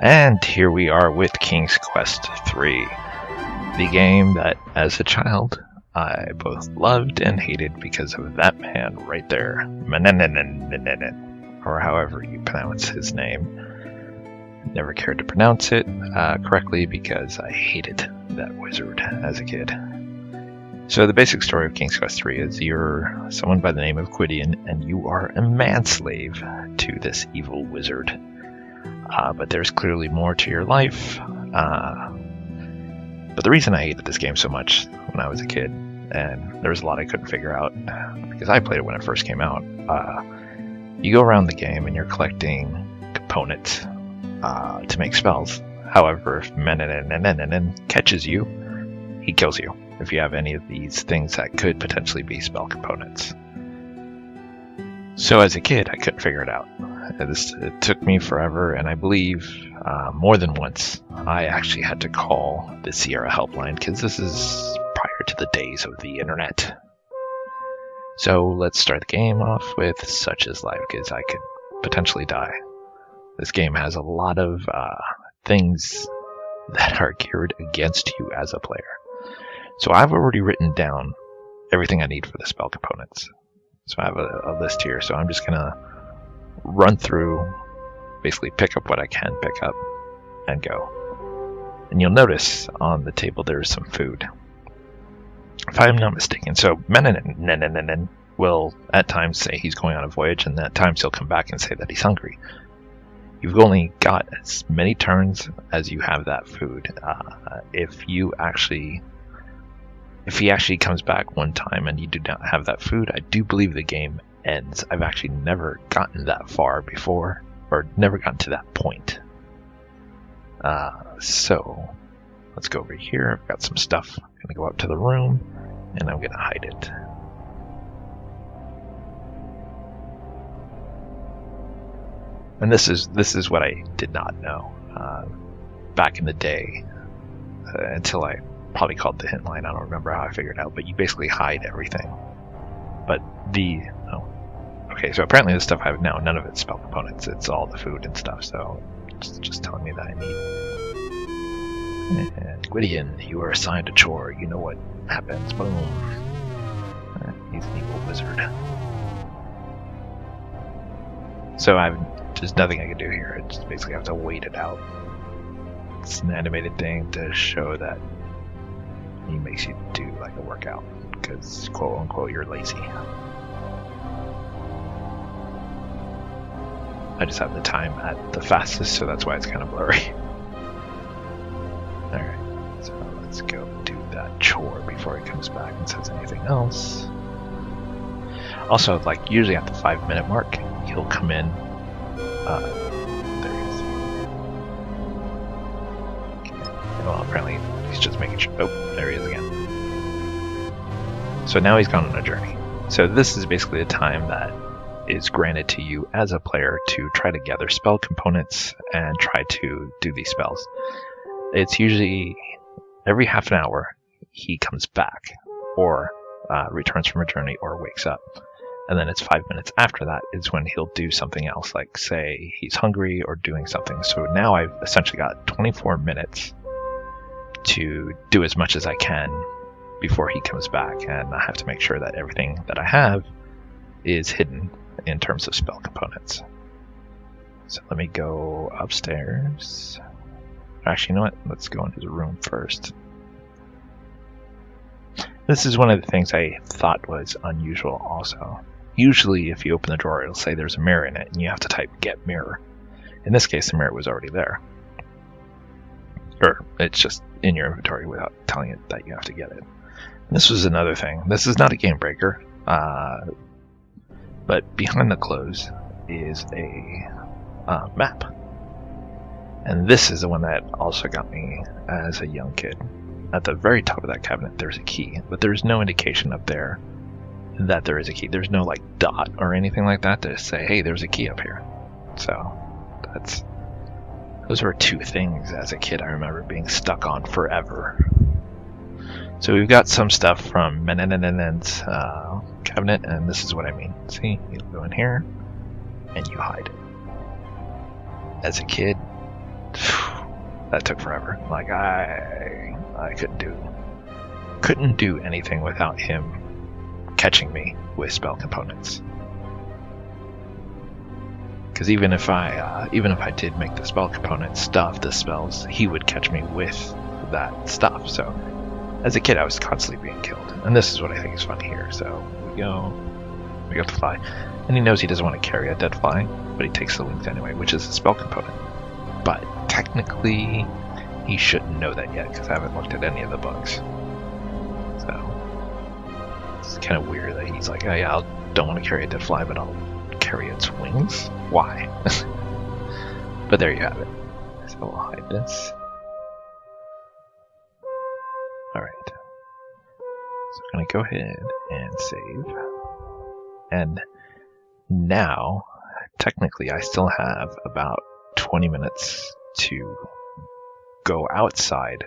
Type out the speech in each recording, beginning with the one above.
And here we are with King's Quest III, the game that, as a child, I both loved and hated because of that man right there, or however you pronounce his name. Never cared to pronounce it correctly because I hated that wizard as a kid. So the basic story of King's Quest III is you're someone by the name of Gwydion, and you are a manslave to this evil wizard. But there's clearly more to your life. But the reason I hated this game so much when I was a kid, and there was a lot I couldn't figure out, because I played it when it first came out, you go around the game and you're collecting components to make spells. However, if Menenin catches you, he kills you if you have any of these things that could potentially be spell components. So as a kid, I couldn't figure it out. It took me forever, and I believe more than once I actually had to call the Sierra helpline, because this is prior to the days of the internet. So let's start the game off with Such Is Life, because I could potentially die. This game has a lot of things that are geared against you as a player. So I've already written down everything I need for the spell components. So I have a list here, so I'm just going to run through, basically pick up what I can pick up, and go. And you'll notice on the table there's some food. If I'm not mistaken, so Menenin will at times say he's going on a voyage, and at times he'll come back and say that he's hungry. You've only got as many turns as you have that food. If he actually comes back one time and you do not have that food, I do believe the game ends. I've actually never gotten that far before, or never gotten to that point. So let's go over here. I've got some stuff. I'm gonna go up to the room and I'm gonna hide it. And this is what I did not know back in the day, until I probably called the hint line. I don't remember how I figured it out, but you basically hide everything. But okay, so apparently the stuff I have now, none of it's spell components. It's all the food and stuff, so it's just telling me that I need. And Gwydion, you are assigned a chore. You know what happens. Boom. He's an evil wizard. So there's nothing I can do here. I just basically have to wait it out. It's an animated thing to show that he makes you do like a workout, because quote unquote you're lazy. I just have the time at the fastest, so that's why it's kind of blurry. Alright, so let's go do that chore before he comes back and says anything else. Also, like usually at the 5-minute mark, he'll come in. There he is. Okay. Well, apparently he's just making sure. Oh, there he is again. So now he's gone on a journey. So this is basically the time that is granted to you as a player to try to gather spell components and try to do these spells. It's usually every half an hour he comes back, or returns from a journey, or wakes up. And then it's 5 minutes after that is when he'll do something else, like say he's hungry or doing something. So now I've essentially got 24 minutes to do as much as I can before he comes back, and I have to make sure that everything that I have is hidden in terms of spell components. So let me go upstairs. Actually, you know what? Let's go in his room first. This is one of the things I thought was unusual also. Usually if you open the drawer, it'll say there's a mirror in it, and you have to type get mirror. In this case, the mirror was already there. Or it's just in your inventory without telling it that you have to get it. And this was another thing. This is not a game breaker, but behind the clothes is a map. And this is the one that also got me as a young kid. At the very top of that cabinet, there's a key, but there's no indication up there that there is a key. There's no like dot or anything like that to say, hey, there's a key up here. So those were two things as a kid I remember being stuck on forever. So we've got some stuff from Menenin's cabinet, and this is what I mean. See, you go in here and you hide it. As a kid, that took forever. Like I couldn't do anything without him catching me with spell components. Because even if I did make the spell component stuff, the spells, he would catch me with that stuff. So as a kid, I was constantly being killed, and this is what I think is funny here. So we go the fly, and he knows he doesn't want to carry a dead fly, but he takes the wings anyway, which is a spell component. But technically, he shouldn't know that yet because I haven't looked at any of the books. So it's kind of weird that he's like, oh yeah, I don't want to carry a dead fly, but I'll carry its wings? Why? But there you have it. So we'll hide this. Alright. So I'm going to go ahead and save. And now, technically, I still have about 20 minutes to go outside,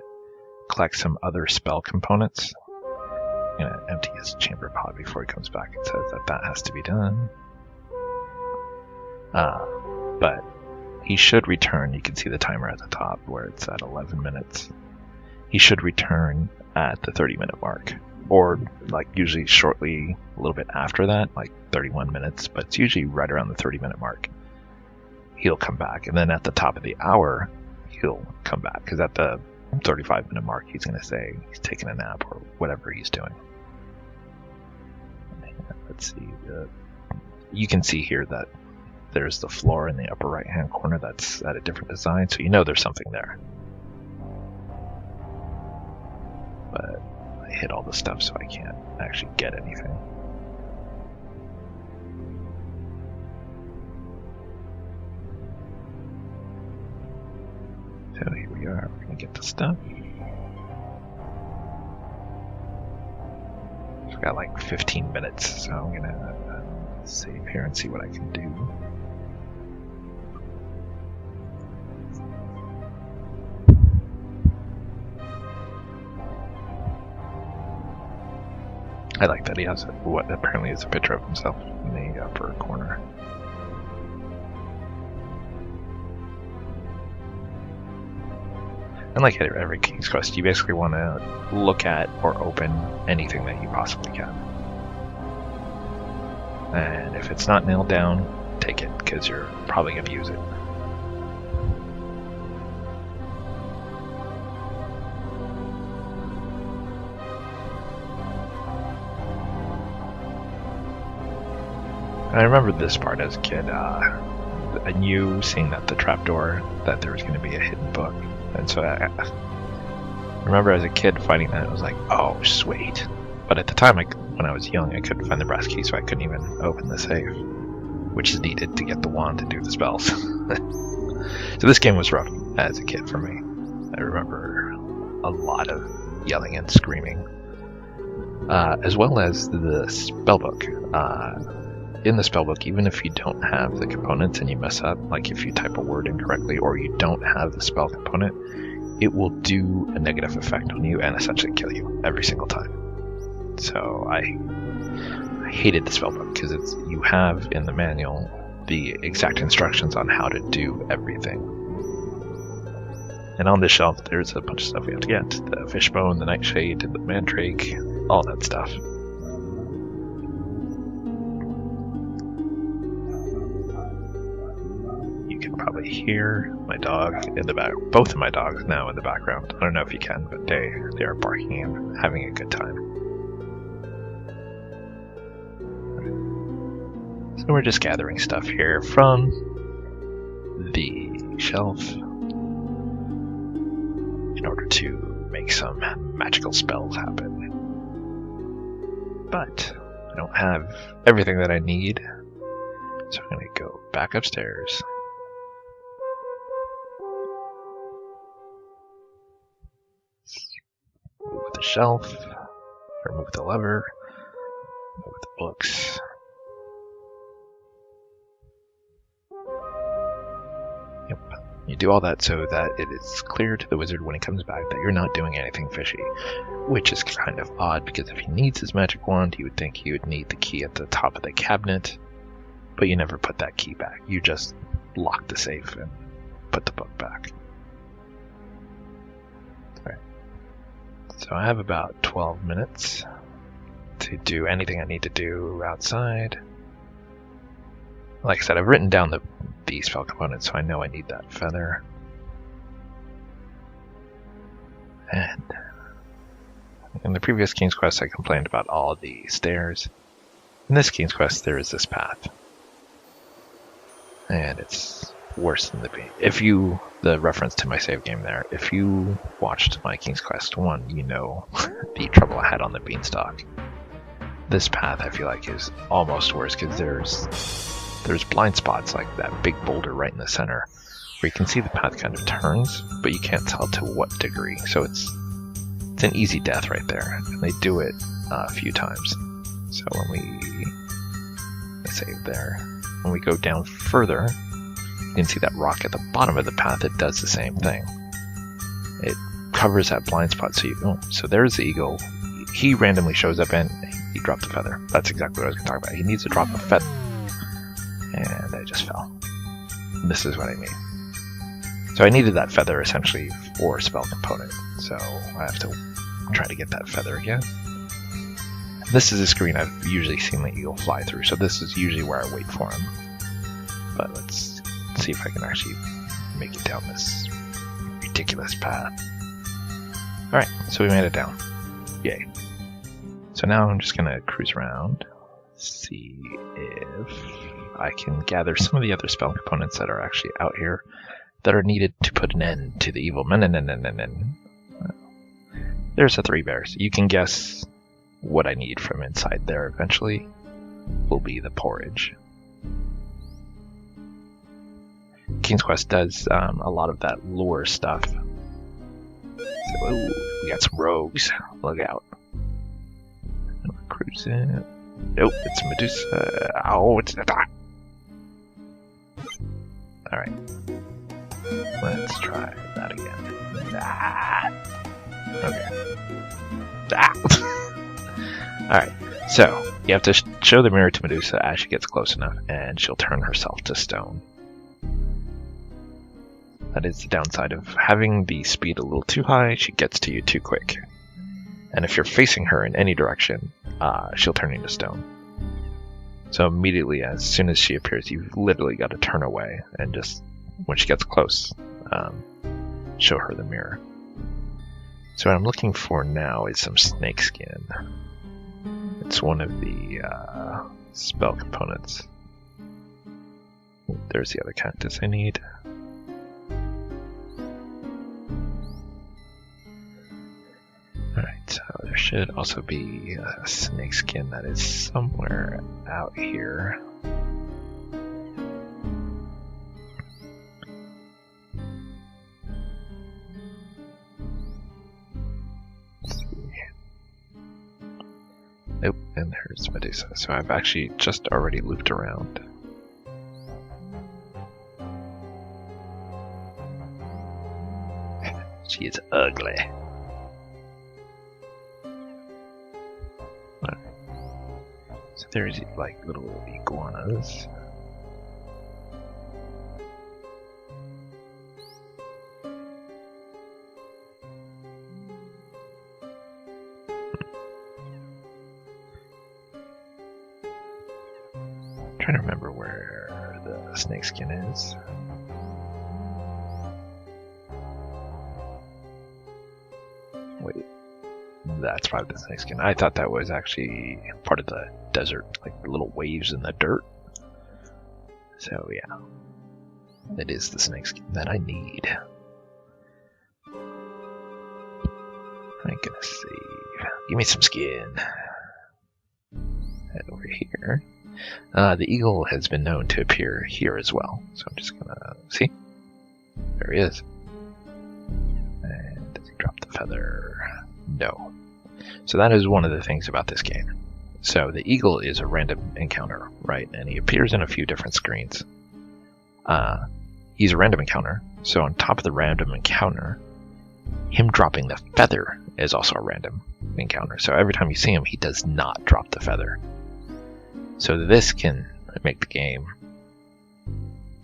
collect some other spell components. I'm going to empty his chamber pod before he comes back. It says that has to be done. But he should return. You can see the timer at the top where it's at 11 minutes. He should return at the 30-minute mark, or like usually shortly a little bit after that, like 31 minutes, but it's usually right around the 30-minute mark. He'll come back, and then at the top of the hour, he'll come back, because at the 35-minute mark, he's going to say he's taking a nap or whatever he's doing. Let's see. You can see here that there's the floor in the upper right-hand corner that's at a different design, so you know there's something there. But I hit all the stuff, so I can't actually get anything. So here we are, we're going to get the stuff. I've got like 15 minutes, so I'm going to save here and see what I can do. I like that he has what apparently is a picture of himself in the upper corner. And like every King's Quest, you basically want to look at or open anything that you possibly can. And if it's not nailed down, take it, because you're probably going to use it. I remember this part as a kid. I knew, seeing that the trapdoor, that there was going to be a hidden book. And so I remember as a kid finding that, I was like, oh, sweet. But at the time, when I was young, I couldn't find the brass key, so I couldn't even open the safe, which is needed to get the wand to do the spells. So this game was rough as a kid for me. I remember a lot of yelling and screaming, as well as the spellbook. In the spellbook, even if you don't have the components and you mess up, like if you type a word incorrectly or you don't have the spell component, it will do a negative effect on you and essentially kill you every single time. So I hated the spellbook because you have in the manual the exact instructions on how to do everything. And on this shelf, there's a bunch of stuff we have to get: the fishbone, the nightshade, the mandrake, all that stuff. Probably hear my dog in the back. Both of my dogs now in the background. I don't know if you can, but they are barking and having a good time. So we're just gathering stuff here from the shelf in order to make some magical spells happen. But I don't have everything that I need, so I'm going to go back upstairs. Move the shelf, remove the lever, move the books. Yep. You do all that so that it is clear to the wizard when he comes back that you're not doing anything fishy, which is kind of odd because if he needs his magic wand, you would think he would need the key at the top of the cabinet, but you never put that key back. You just lock the safe and put the book back. So I have about 12 minutes to do anything I need to do outside. Like I said, I've written down the spell component, so I know I need that feather. And in the previous King's Quest, I complained about all the stairs. In this King's Quest, there is this path. And it's worse than the reference to my save game there, if you watched my King's Quest 1, you know the trouble I had on the beanstalk. This path, I feel like, is almost worse, because there's blind spots, like that big boulder right in the center, where you can see the path kind of turns, but you can't tell to what degree. So it's an easy death right there, and they do it a few times. So when we save there, when we go down further, you can see that rock at the bottom of the path. It does the same thing. It covers that blind spot. So there's the eagle. He randomly shows up and he dropped the feather. That's exactly what I was going to talk about. He needs to drop a feather. And I just fell. This is what I mean. So I needed that feather essentially for a spell component. So I have to try to get that feather again. This is a screen I've usually seen the eagle fly through, so this is usually where I wait for him. But let's see if I can actually make it down this ridiculous path. Alright, so we made it down. Yay. So now I'm just going to cruise around, see if I can gather some of the other spell components that are actually out here that are needed to put an end to the evil. There's the 3 bears. You can guess what I need from inside there eventually will be the porridge. King's Quest does a lot of that lore stuff. So, ooh, we got some rogues. Look out. And we're cruising. Nope, it's Medusa. Oh, it's not. Alright. Let's try that again. Ah. Okay. Ah. Alright, so you have to show the mirror to Medusa as she gets close enough, and she'll turn herself to stone. That is the downside of having the speed a little too high. She gets to you too quick. And if you're facing her in any direction, she'll turn into stone. So immediately, as soon as she appears, you've literally got to turn away, and just, when she gets close, show her the mirror. So what I'm looking for now is some snake skin. It's one of the spell components. There's the other cactus I need. Alright, so there should also be a snake skin that is somewhere out here. Nope, and there's Medusa. So I've actually just already looped around. She is ugly. Alright. So there's like little iguanas. Trying to remember where the snakeskin is. Wait, that's probably the snakeskin. I thought that was actually part of the desert, like the little waves in the dirt. So yeah, it is the snakeskin that I need. I'm gonna save. Give me some skin. Head over here. The eagle has been known to appear here as well, so I'm just gonna see. There he is. And does he drop the feather? No. So that is one of the things about this game. So the eagle is a random encounter, right? And he appears in a few different screens. He's a random encounter, so on top of the random encounter, him dropping the feather is also a random encounter. So every time you see him, he does not drop the feather. So this can make the game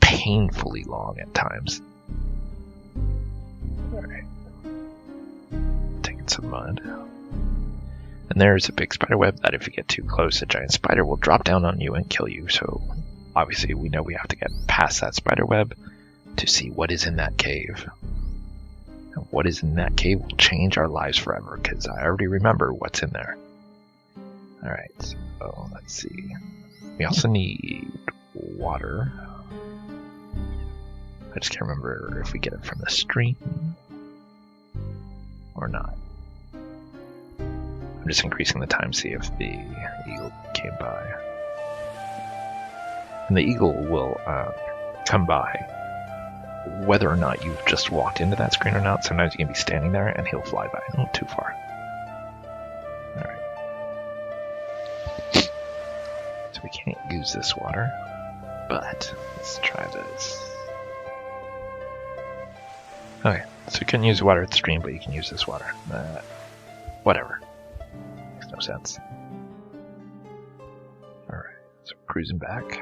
painfully long at times. Alright. Taking some the mud. And there's a big spider web that if you get too close, a giant spider will drop down on you and kill you. So obviously we know we have to get past that spider web to see what is in that cave. And what is in that cave will change our lives forever, because I already remember what's in there. Alright, so let's see. We also need water. I just can't remember if we get it from the stream or not. I'm just increasing the time to see if the eagle came by. And the eagle will come by whether or not you've just walked into that screen or not. Sometimes you can be standing there and he'll fly by. Oh, too far. Alright. So we can't use this water, but let's try this. Okay, so you can use water at the stream, but you can use this water. Whatever. Makes no sense. Alright, so we're cruising back.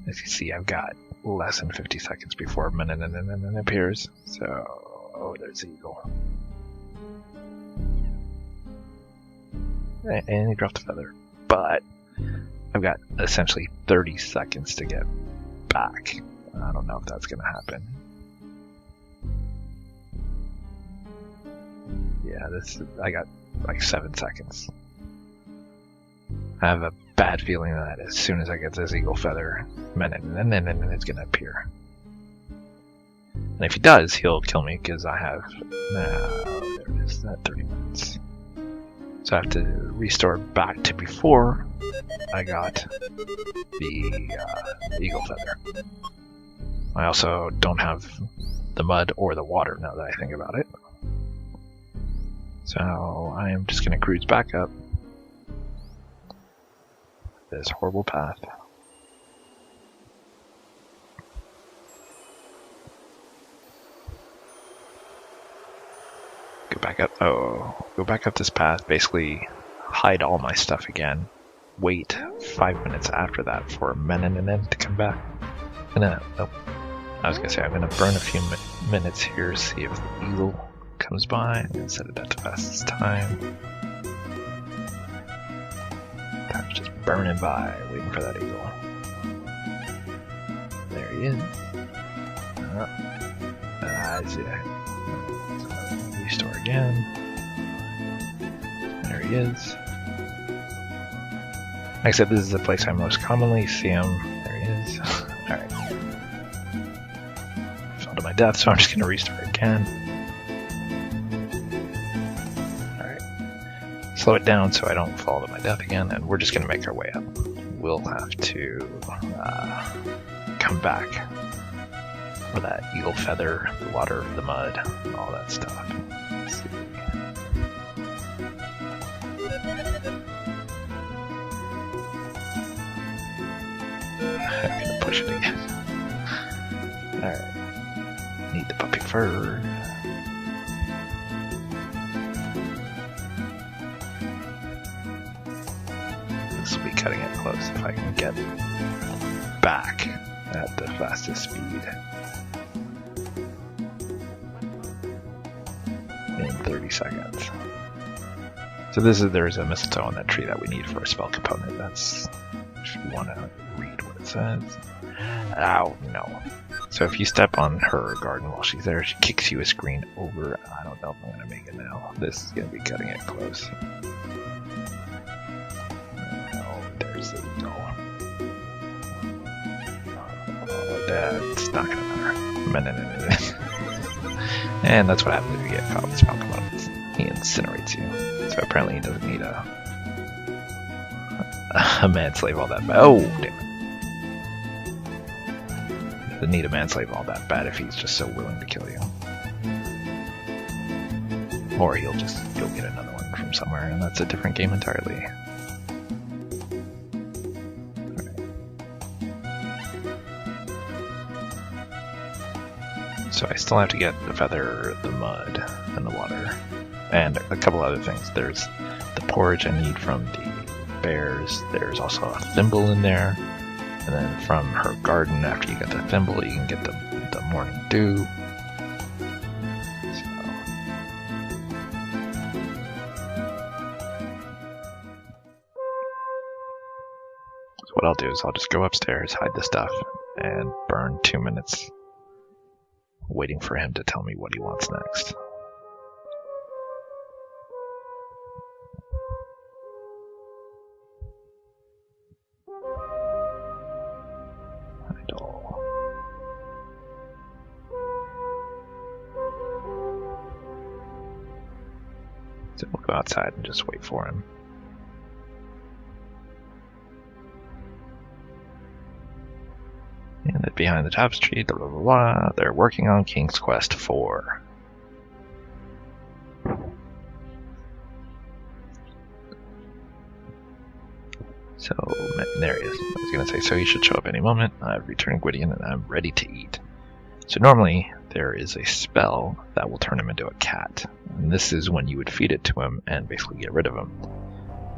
As you see, I've got less than 50 seconds before a minute and appears. So, oh, there's the eagle. And he dropped the feather. But I've got essentially 30 seconds to get back. I don't know if that's going to happen. Yeah, I got like 7 seconds. I have a bad feeling that as soon as I get this eagle feather, and then it's going to appear. And if he does, he'll kill me because I have... there it is, that 30 minutes. So I have to restore back to before I got the eagle feather. I also don't have the mud or the water now that I think about it. So I am just going to cruise back up this horrible path. Go back up. Oh, go back up this path. Basically, hide all my stuff again. Wait 5 minutes after that for a minute to come back. Oh, I was gonna say I'm gonna burn a few minutes here, see if the eagle comes by. I'm gonna set it at the fastest time. Time's just burning by, waiting for that eagle. There he is. I see it. Restore again. There he is. Like I said, this is the place I most commonly see him. There he is. Alright. Fell to my death, so I'm just gonna restart again. Alright. Slow it down so I don't fall to my death again, and we're just gonna make our way up. We'll have to come back for that eagle feather, the water, the mud, all that stuff. Let's see. I'm gonna push it again. Alright. Need the puppy fur. This will be cutting it close if I can get back at the fastest speed. In 30 seconds. So there's a mistletoe on that tree that we need for a spell component. That's, if you want to read what it says. Ow, no. So if you step on her garden while she's there, she kicks you a screen over. I don't know if I'm going to make it now. This is going to be cutting it close. Oh, there's the eagle. Oh, that's not going to matter. And that's what happens if you get caught with spell components. He incinerates you. So apparently he doesn't need a manslave all that bad. Oh, damn it. He doesn't need a manslave all that bad if he's just so willing to kill you. Or he'll just go get another one from somewhere, and that's a different game entirely. So I still have to get the feather, the mud, and the water, and a couple other things. There's the porridge I need from the bears. There's also a thimble in there. And then from her garden, after you get the thimble, you can get the morning dew. So what I'll do is I'll just go upstairs, hide the stuff, and burn 2 minutes waiting for him to tell me what he wants next. Idle. So we'll go outside and just wait for him. And then behind the tapestry, blah, blah, blah, blah, they're working on King's Quest 4. So, there he is. I was going to say, so he should show up any moment. I've returned Gwydion and I'm ready to eat. So normally, there is a spell that will turn him into a cat. And this is when you would feed it to him and basically get rid of him.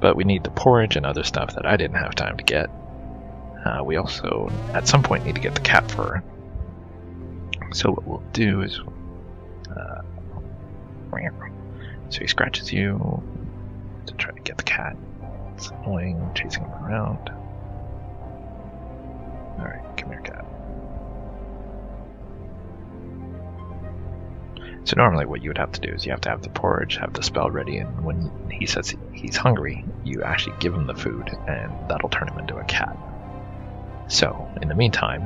But we need the porridge and other stuff that I didn't have time to get. We also, at some point, need to get the cat fur. So what we'll do is... so he scratches you to try to get the cat. It's annoying, chasing him around. Alright, come here, cat. So normally what you would have to do is you have to have the porridge, have the spell ready, and when he says he's hungry, you actually give him the food, and that'll turn him into a cat. So, in the meantime,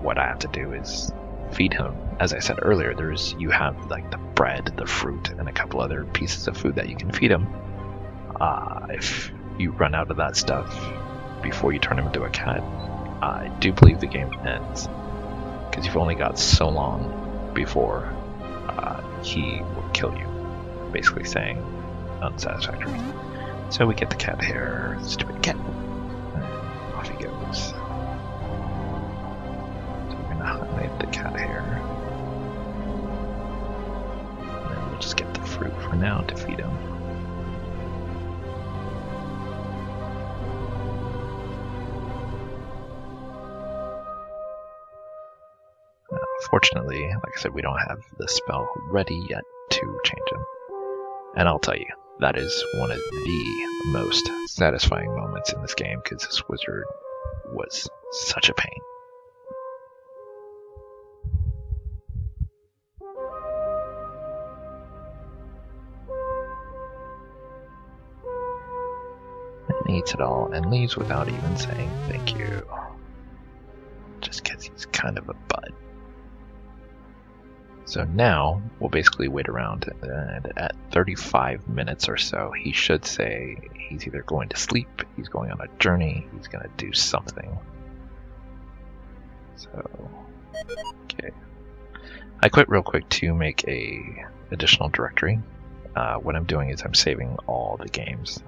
what I have to do is feed him. As I said earlier, you have like the bread, the fruit, and a couple other pieces of food that you can feed him. If you run out of that stuff before you turn him into a cat, I do believe the game ends. Because you've only got so long before he will kill you. Basically saying unsatisfactory. So we get the cat hair, stupid cat, and off he goes. Hide the cat hair. And then we'll just get the fruit for now to feed him. Fortunately, like I said, we don't have the spell ready yet to change him. And I'll tell you, that is one of the most satisfying moments in this game, because this wizard was such a pain. Eats it all and leaves without even saying thank you. Just because he's kind of a bud. So now we'll basically wait around, and at 35 minutes or so, he should say he's either going to sleep, he's going on a journey, he's going to do something. So, okay. I quit real quick to make a additional directory. What I'm doing is I'm saving all the games,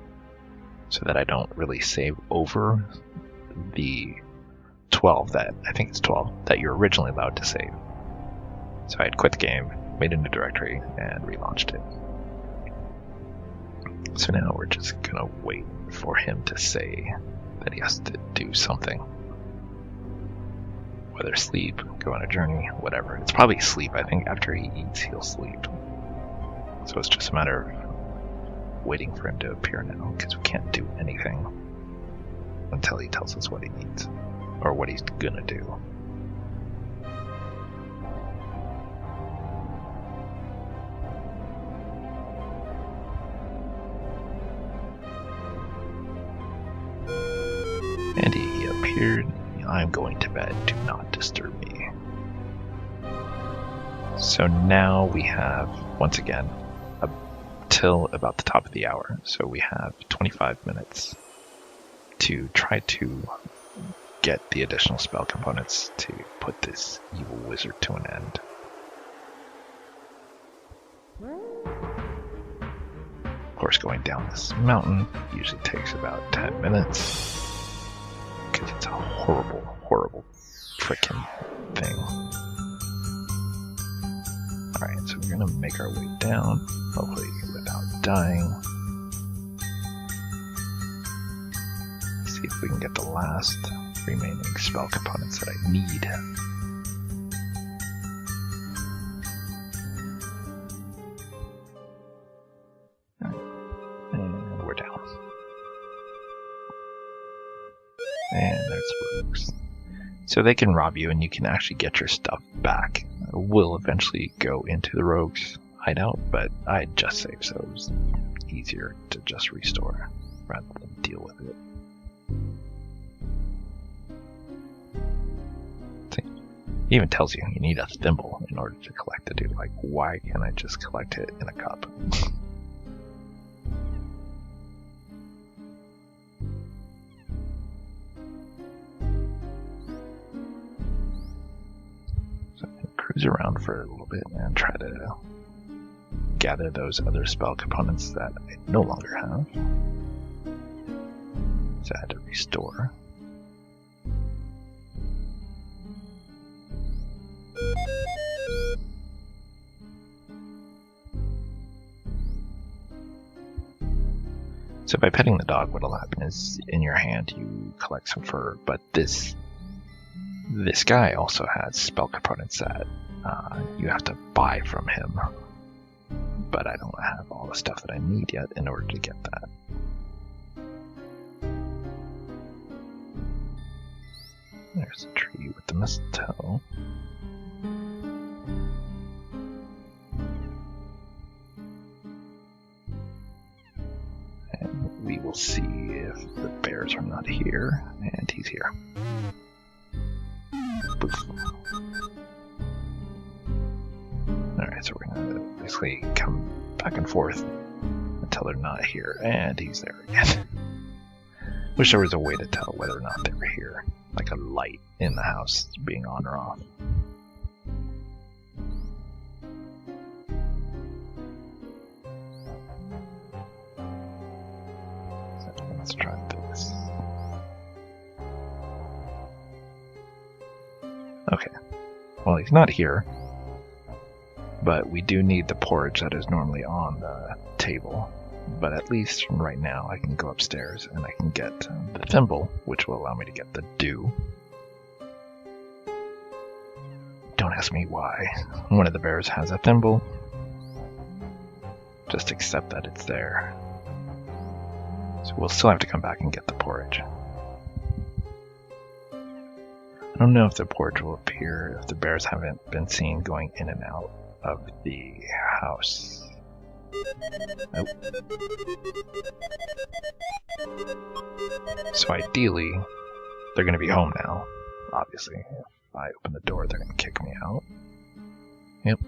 so that I don't really save over the 12 that, I think it's 12, that you're originally allowed to save. So I had quit the game, made a new directory, and relaunched it. So now we're just gonna wait for him to say that he has to do something. Whether sleep, go on a journey, whatever. It's probably sleep. I think after he eats, he'll sleep. So it's just a matter of waiting for him to appear now, because we can't do anything until he tells us what he needs, or what he's gonna do. And he appeared. I'm going to bed. Do not disturb me. So now we have, once again, till about the top of the hour. So we have 25 minutes to try to get the additional spell components to put this evil wizard to an end. Of course, going down this mountain usually takes about 10 minutes. Because it's a horrible, horrible frickin' thing. Alright, so we're gonna make our way down, hopefully without dying. See if we can get the last. remaining spell components that I need. And we're down. And there's rogues. So they can rob you and you can actually get your stuff back. We'll eventually go into the rogues hideout, but I just saved, so it was easier to just restore rather than deal with it. See, it even tells you you need a thimble in order to collect the dude. Like, why can't I just collect it in a cup? So I can cruise around for a little bit and try to gather those other spell components that I no longer have. So I had to restore. So by petting the dog, what'll happen is in your hand you collect some fur, but this guy also has spell components that you have to buy from him. But I don't have all the stuff that I need yet in order to get that. There's a tree with the mistletoe. And we will see if the bears are not here. And he's here. Poof. Alright, so we're gonna basically come back and forth until they're not here. And he's there again. Wish there was a way to tell whether or not they were here. Like a light in the house being on or off. So let's try this. Okay. Well, he's not here. But we do need the porridge that is normally on the table. But at least right now I can go upstairs and I can get the thimble, which will allow me to get the dew. Don't ask me why. One of the bears has a thimble. Just accept that it's there. So we'll still have to come back and get the porridge. I don't know if the porridge will appear if the bears haven't been seen going in and out of the house. Oh. So ideally, they're going to be home now. Obviously, if I open the door, they're going to kick me out. Yep.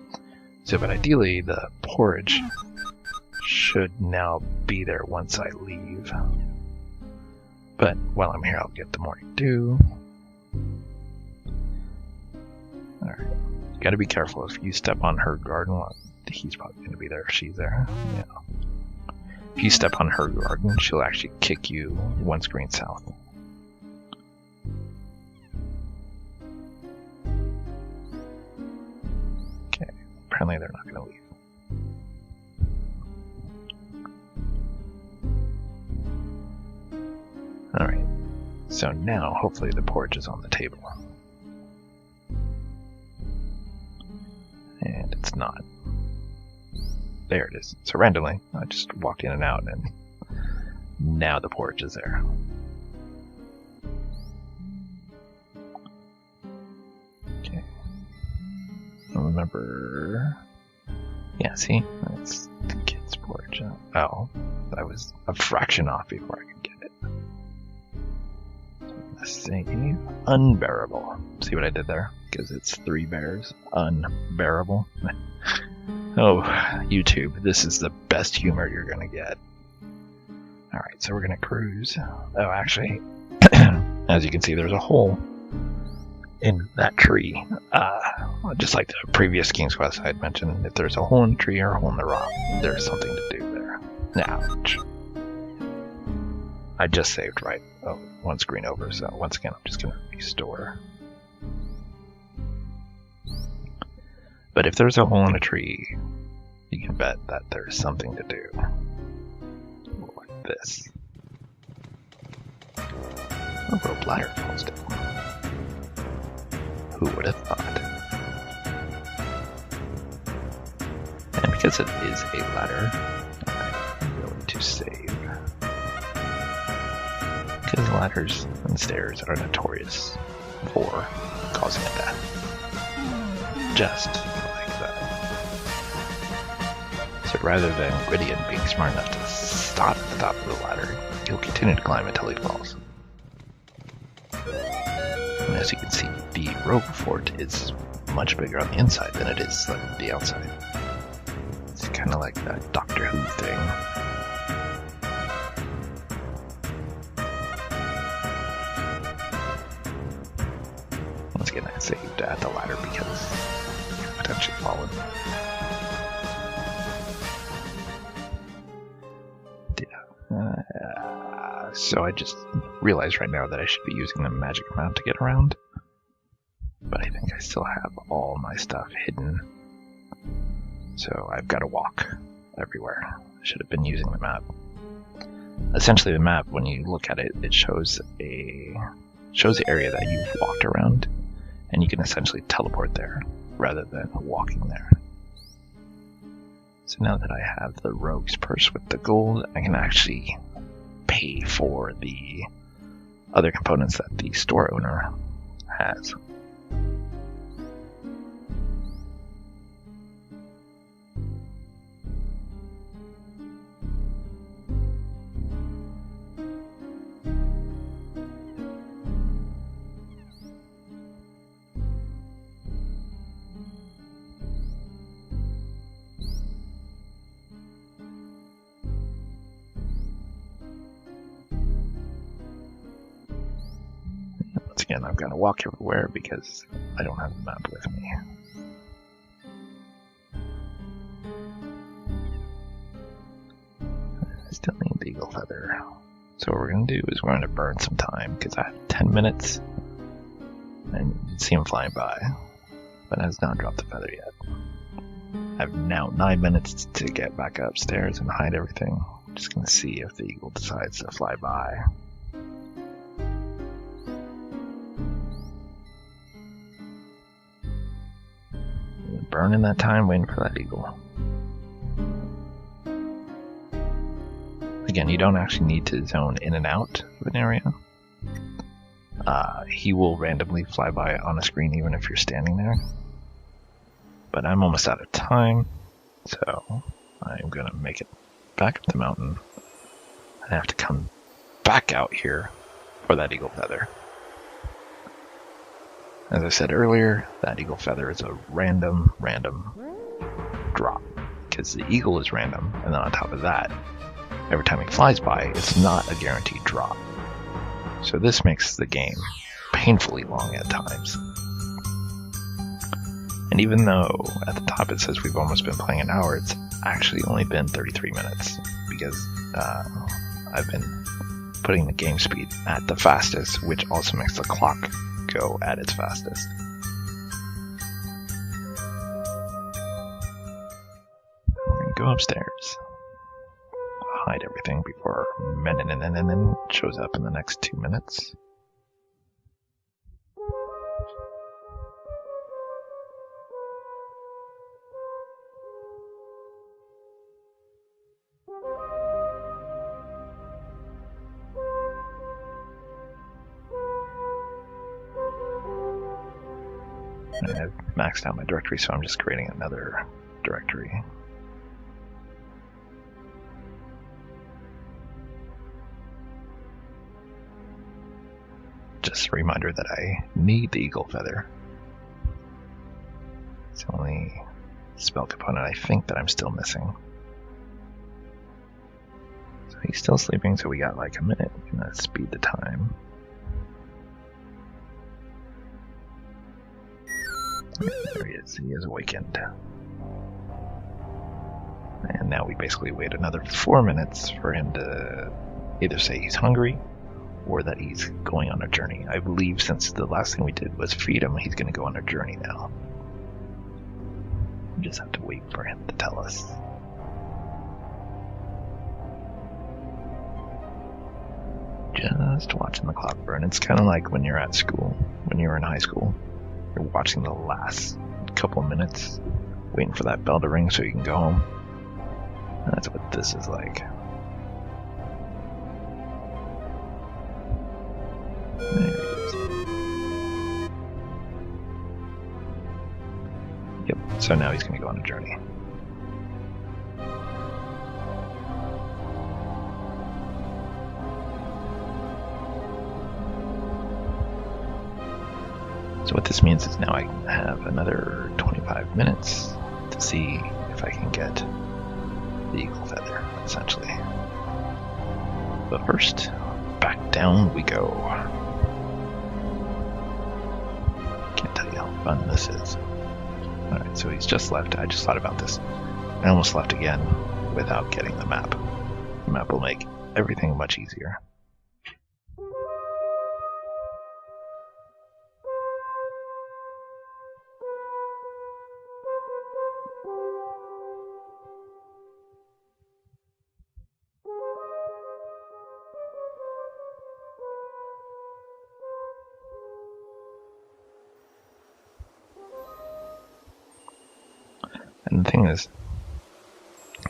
So, but ideally, the porridge should now be there once I leave. But while I'm here, I'll get the morning dew. Alright. Gotta be careful. If you step on her garden, well, he's probably going to be there if she's there. Yeah. If you step on her garden, she'll actually kick you one screen south. Okay. Apparently they're not going to leave. Alright. So now, hopefully the porridge is on the table. And it's not. There it is. So randomly, I just walked in and out, and now the porridge is there. Okay. I remember... Yeah, see? That's the kid's porridge. Oh, I was a fraction off before I could get it. Save. Unbearable. See what I did there? Because it's 3 bears. Unbearable. Oh, YouTube, this is the best humor you're gonna get. Alright, so we're gonna cruise. Oh, actually, as you can see, there's a hole in that tree. Just like the previous King's Quest I had mentioned, if there's a hole in the tree or a hole in the rock, there's something to do there. Ouch. I just saved right one screen over, so once again, I'm just gonna restore. But if there's a hole in a tree, you can bet that there's something to do. Like this. A rope ladder falls down. Who would have thought? And because it is a ladder, I'm going to save. Because ladders and stairs are notorious for causing a death. Just like that. So rather than Gwydion being smart enough to stop at the top of the ladder, he'll continue to climb until he falls. And as you can see, the rope fort is much bigger on the inside than it is on the outside. It's kind of like that Doctor Who thing. Once again, I saved at the ladder because it could potentially fallen. So I just realized right now that I should be using the magic map to get around. But I think I still have all my stuff hidden. So I've got to walk everywhere. I should have been using the map. Essentially the map, when you look at it, it shows the area that you've walked around, and you can essentially teleport there rather than walking there. So now that I have the rogue's purse with the gold, I can actually pay for the other components that the store owner has. Again, I've got to walk everywhere because I don't have the map with me. I still need the eagle feather. So what we're going to do is we're going to burn some time because I have 10 minutes and you can see him flying by, but it has not dropped the feather yet. I have now 9 minutes to get back upstairs and hide everything. I'm just going to see if the eagle decides to fly by. Burning that time waiting for that eagle. Again, you don't actually need to zone in and out of an area. He will randomly fly by on a screen even if you're standing there. But I'm almost out of time, so I'm gonna make it back up the mountain. I have to come back out here for that eagle feather. As I said earlier, that eagle feather is a random drop, because the eagle is random, and then on top of that, every time he flies by, it's not a guaranteed drop. So this makes the game painfully long at times. And even though at the top it says we've almost been playing an hour, it's actually only been 33 minutes, because I've been putting the game speed at the fastest, which also makes the clock go at its fastest. We're gonna go upstairs, hide everything before Menin shows up in the next 2 minutes. I've maxed out my directory, so I'm just creating another directory. Just a reminder that I need the eagle feather. It's the only spell component I think that I'm still missing. So he's still sleeping, so we got like a minute. I'm gonna speed the time. There he is. He is awakened. And now we basically wait another 4 minutes for him to either say he's hungry or that he's going on a journey. I believe since the last thing we did was feed him, he's going to go on a journey now. We just have to wait for him to tell us. Just watching the clock burn. It's kind of like when you're at school, when you're in high school. You're watching the last couple of minutes, waiting for that bell to ring so you can go home. And that's what this is like. There he is. Yep, so now he's going to go on a journey. So what this means is now I have another 25 minutes to see if I can get the eagle feather, essentially. But first, back down we go. Can't tell you how fun this is. Alright, so he's just left. I just thought about this. I almost left again without getting the map. The map will make everything much easier. And the thing is,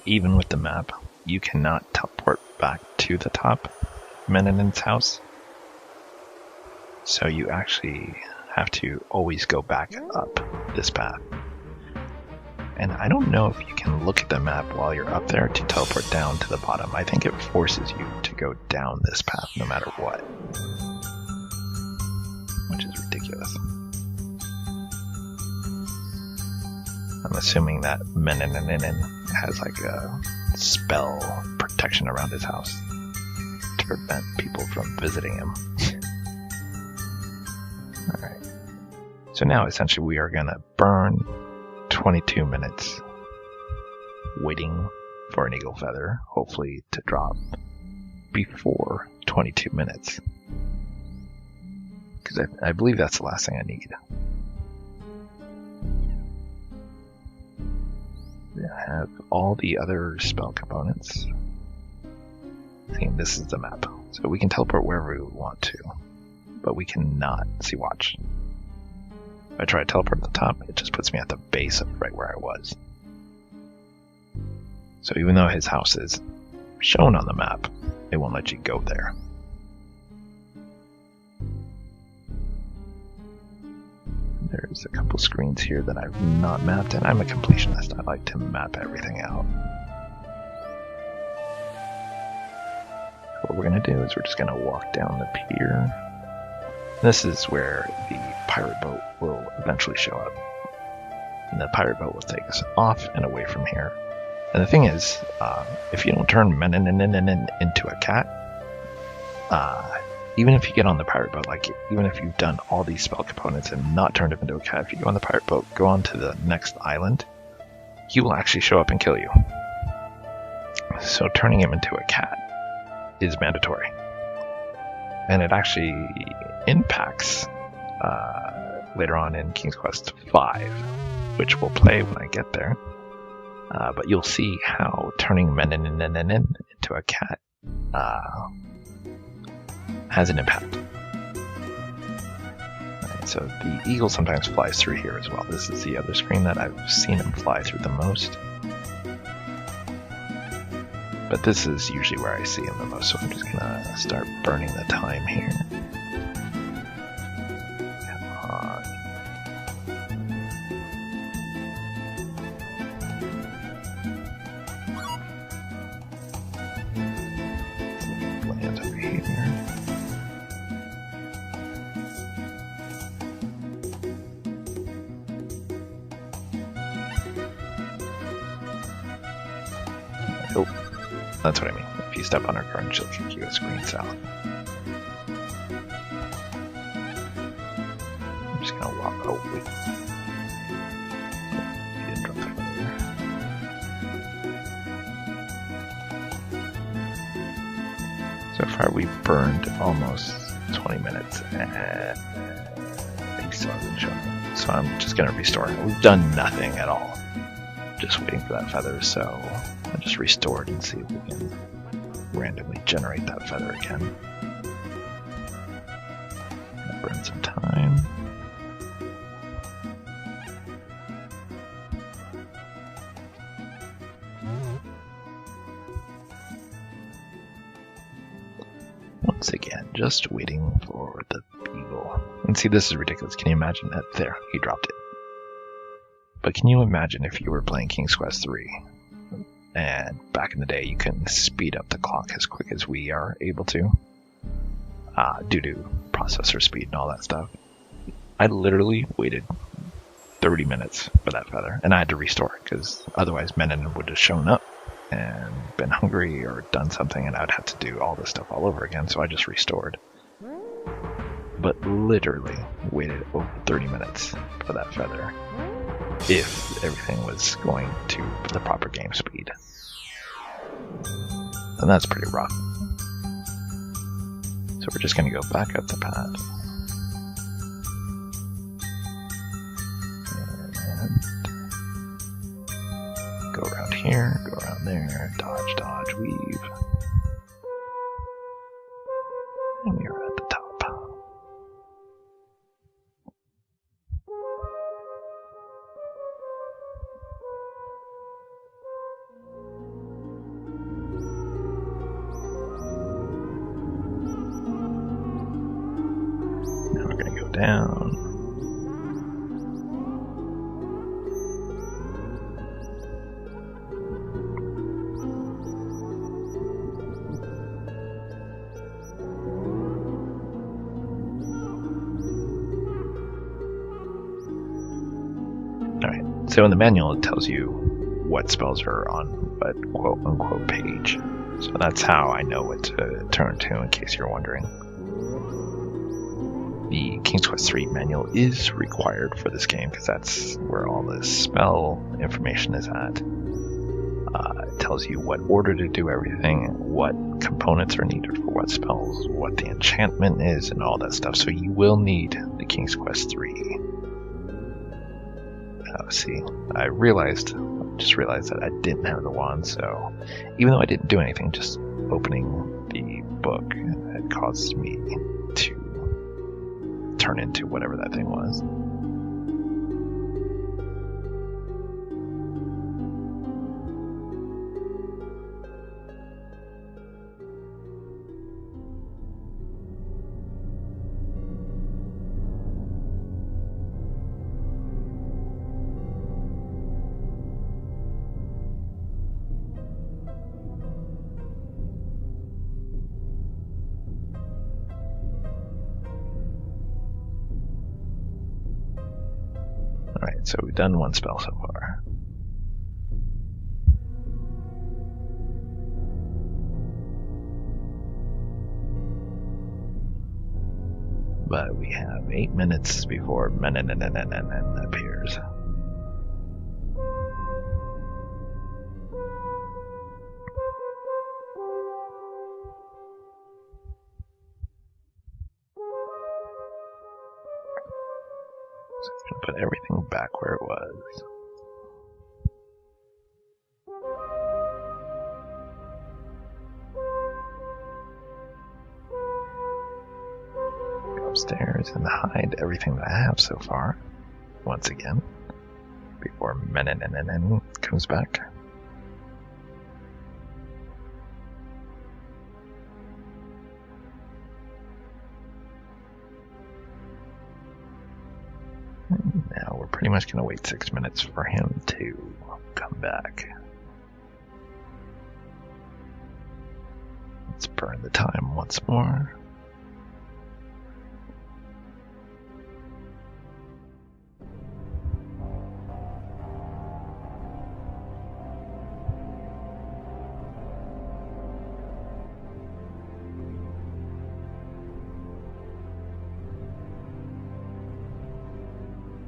even with the map, you cannot teleport back to the top Meninen's house. So you actually have to always go back up this path. And I don't know if you can look at the map while you're up there to teleport down to the bottom. I think it forces you to go down this path no matter what. Which is ridiculous. I'm assuming that Meninen has like a spell protection around his house to prevent people from visiting him. Alright. So now essentially we are going to burn 22 minutes waiting for an eagle feather, hopefully to drop before 22 minutes. Because I believe that's the last thing I need. I have all the other spell components. See, this is the map. So we can teleport wherever we want to, but we cannot, see, watch. If I try to teleport at the top, it just puts me at the base of right where I was. So even though his house is shown on the map, it won't let you go there. There's a couple screens here that I've not mapped, and I'm a completionist. I like to map everything out. What we're going to do is we're just going to walk down the pier. This is where the pirate boat will eventually show up. And the pirate boat will take us off and away from here. And the thing is, if you don't turn Meninen into a cat, even if you get on the pirate boat, like even if you've done all these spell components and not turned him into a cat, if you go on the pirate boat, go on to the next island, he will actually show up and kill you. So turning him into a cat is mandatory. And it actually impacts later on in King's Quest V, which we'll play when I get there. But you'll see how turning Meninen into a cat has an impact. Right, so the eagle sometimes flies through here as well. This is the other screen that I've seen him fly through the most. But this is usually where I see him the most, so I'm just gonna start burning the time here. Come on. Land over here. Oh, that's what I mean. If you step on her card, she'll kick you a screen south. I'm just gonna walk. Oh, wait. You didn't drop that over. So far, we've burned almost 20 minutes, and he still hasn't shown up. So I'm just gonna restore. We've done nothing at all. Just waiting for that feather, so I'll just restore it and see if we can randomly generate that feather again. burn some time. Once again, just waiting for the beagle. And see, this is ridiculous. Can you imagine that? There, he dropped it. But can you imagine if you were playing King's Quest 3, and back in the day you couldn't speed up the clock as quick as we are able to, due to processor speed and all that stuff. I literally waited 30 minutes for that feather, and I had to restore it, because otherwise Menon would have shown up and been hungry or done something, and I'd have to do all this stuff all over again, so I just restored. But literally waited over 30 minutes for that feather, if everything was going to the proper game speed. And that's pretty rough. So we're just going to go back up the path. And go around here, go around there, dodge, dodge, weave. And we are at the top. Down. Alright, so in the manual it tells you what spells are on what quote-unquote page. So that's how I know what to turn to, in case you're wondering. The King's Quest 3 manual is required for this game because that's where all the spell information is at. It tells you what order to do everything, what components are needed for what spells, what the enchantment is, and all that stuff. So you will need the King's Quest 3. See, I just realized that I didn't have the wand, so even though I didn't do anything, just opening the book had caused me to turn into whatever that thing was. Alright, so we've done one spell so far. But we have 8 minutes before Menon appears. Put everything back where it was. Go upstairs and hide everything that I have so far, once again, before Menon comes back. Now we're pretty much going to wait 6 minutes for him to come back. Let's burn the time once more.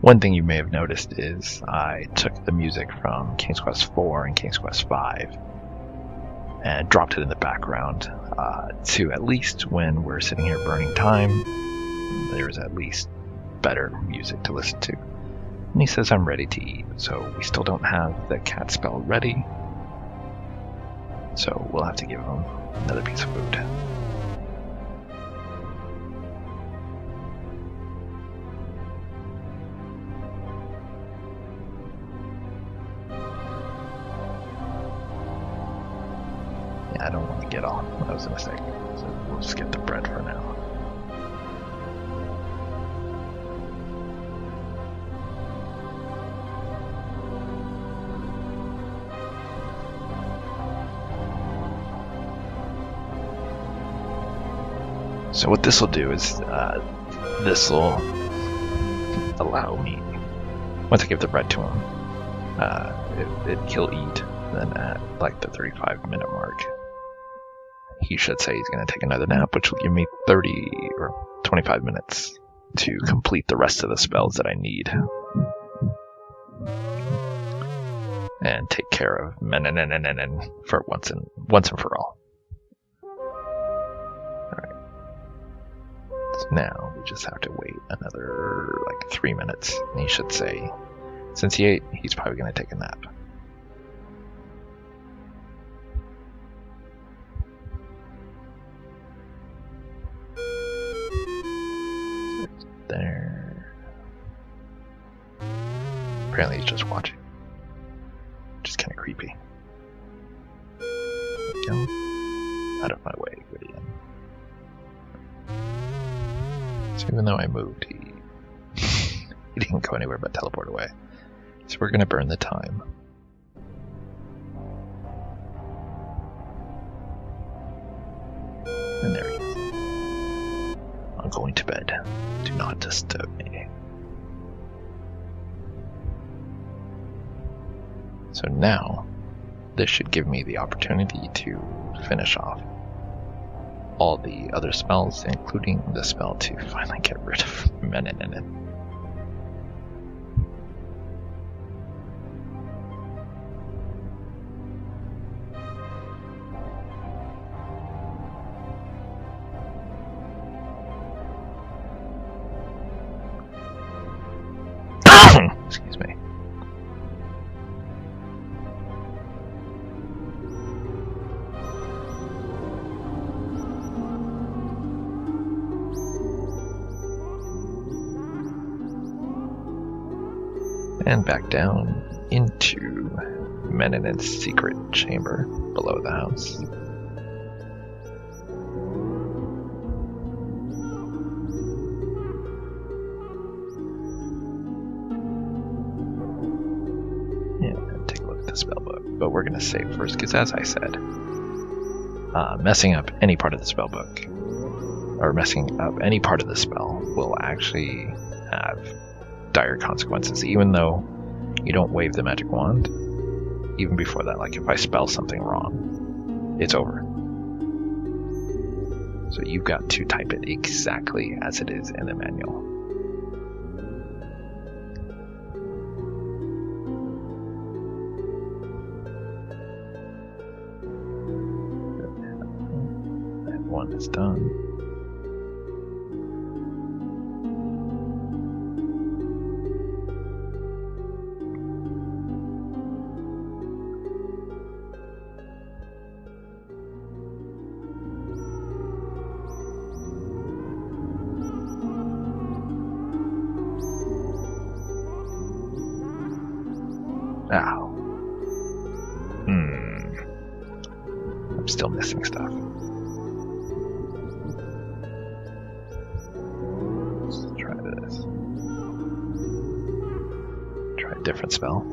One thing you may have noticed is I took the music from King's Quest 4 and King's Quest 5 and dropped it in the background to at least when we're sitting here burning time, there's at least better music to listen to. And he says I'm ready to eat, so we still don't have the cat spell ready, so we'll have to give him another piece of food. I don't want to get all. That was a mistake. So we'll just get the bread for now. So what this will do is, this will allow me, once I give the bread to him, he'll eat. Then at like the 35-minute mark, he should say he's going to take another nap, which will give me 30 or 25 minutes to complete the rest of the spells that I need. And take care of men for once and for all. Alright. So now we just have to wait another like 3 minutes. And he should say, since he ate, he's probably going to take a nap. There. Apparently he's just watching. Just kind of creepy. There we go. Out of my way, Gideon. So even though I moved, he didn't go anywhere but teleport away. So we're gonna burn the time. And there he is. I'm going to bed. Do not disturb me. So now, this should give me the opportunity to finish off all the other spells, including the spell to finally get rid of Menenin. Excuse me. And back down into Menenin's secret chamber below the house. Spellbook, but we're going to save first because, as I said, messing up any part of the spellbook or messing up any part of the spell will actually have dire consequences, even though you don't wave the magic wand. Even before that, like if I spell something wrong, it's over. So you've got to type it exactly as it is in the manual. Is done. Ow. I'm still missing stuff. Different spell.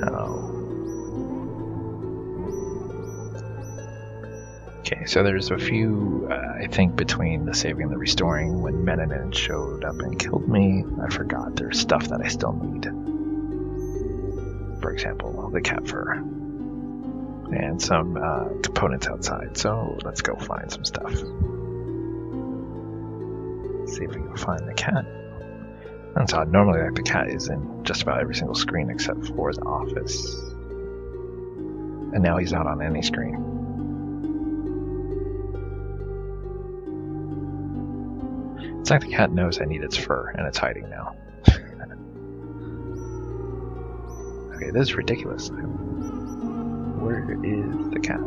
Oh. Okay, so there's a few, I think, between the saving and the restoring when Menenin showed up and killed me. I forgot there's stuff that I still need. For example, the cat fur. And some components outside, so let's go find some stuff. See if we can find the cat. That's odd. Normally, like, the cat is in just about every single screen except for the office. And now he's not on any screen. It's like the cat knows I need its fur, and it's hiding now. Okay, this is ridiculous. Where is the cat?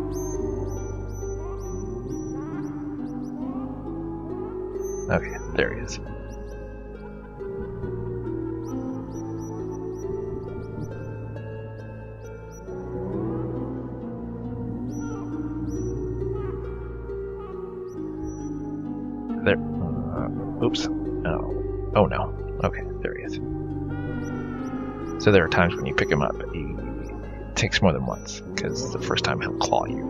Okay, there he is. Oops. Oh no. Okay, there he is. So there are times when you pick him up, it takes more than once, because the first time he'll claw you.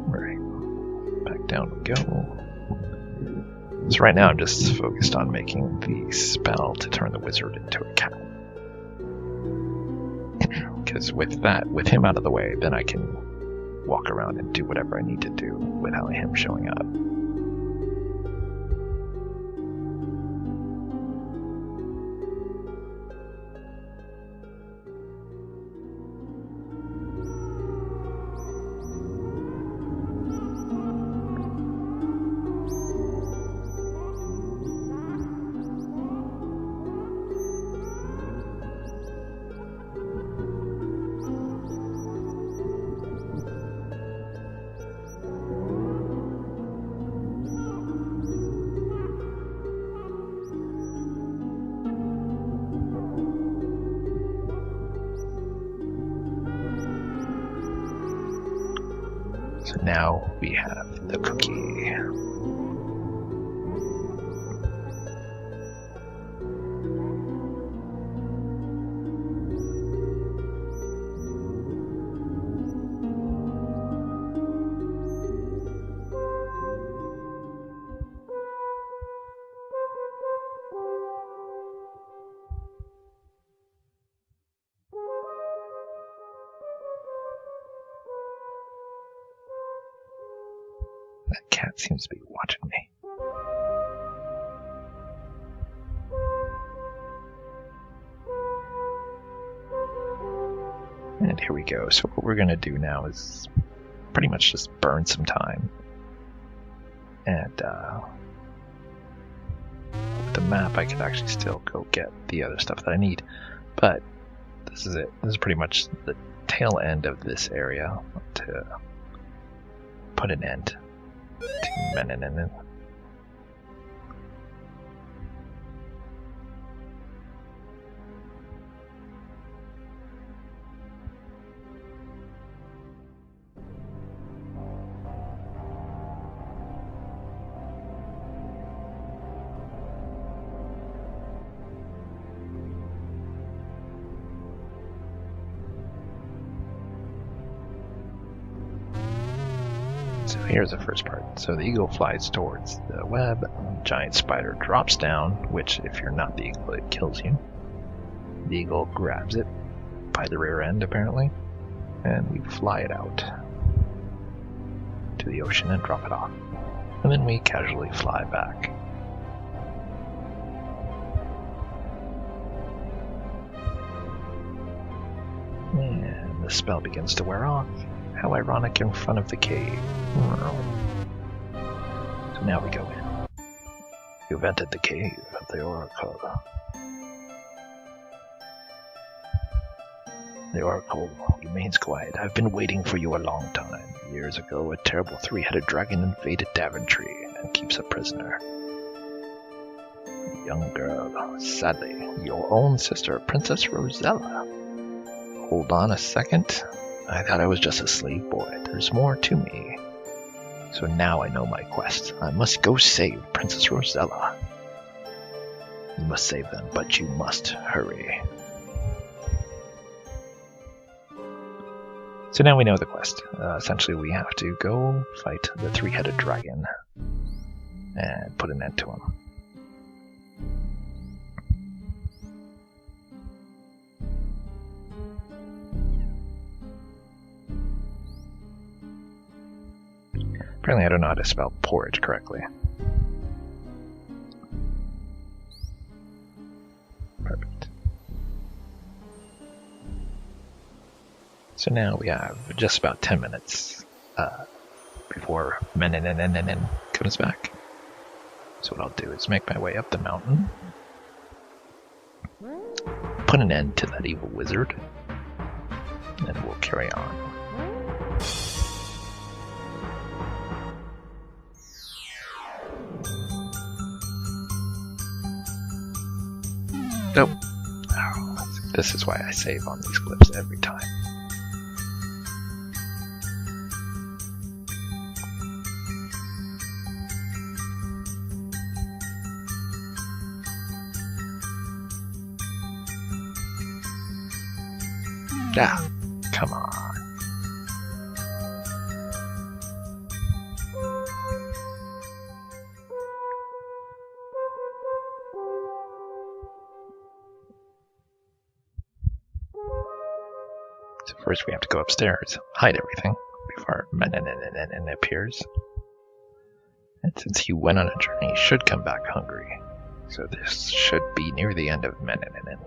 Alright, back down we go. So right now I'm just focused on making the spell to turn the wizard into a cat. Because with him out of the way, then I can walk around and do whatever I need to do without him showing up. So now we have the cookie. That cat seems to be watching me. And here we go. So what we're going to do now is pretty much just burn some time. And with the map I could actually still go get the other stuff that I need. But this is it. This is pretty much the tail end of this area to put an end to Menin. So here's the first part. So the eagle flies towards the web, the giant spider drops down, which if you're not the eagle, it kills you. The eagle grabs it by the rear end, apparently, and we fly it out to the ocean and drop it off. And then we casually fly back. And the spell begins to wear off. How ironic in front of the cave. So now we go in. You've entered the cave of the Oracle. The Oracle remains quiet. I've been waiting for you a long time. Years ago, a terrible three-headed dragon invaded Daventry and keeps a prisoner. A young girl, sadly, your own sister, Princess Rosella. Hold on a second. I thought I was just a slave boy. There's more to me. So now I know my quest. I must go save Princess Rosella. You must save them, but you must hurry. So now we know the quest. Essentially, we have to go fight the three-headed dragon and put an end to him. Apparently I don't know how to spell porridge correctly. Perfect. So now we have just about 10 minutes before Menin comes back. So what I'll do is make my way up the mountain, put an end to that evil wizard, and we'll carry on. Nope. Oh, this is why I save on these clips every time. Ah, come on. So first we have to go upstairs, hide everything before Menanin appears. And since he went on a journey, he should come back hungry. So this should be near the end of Menanin.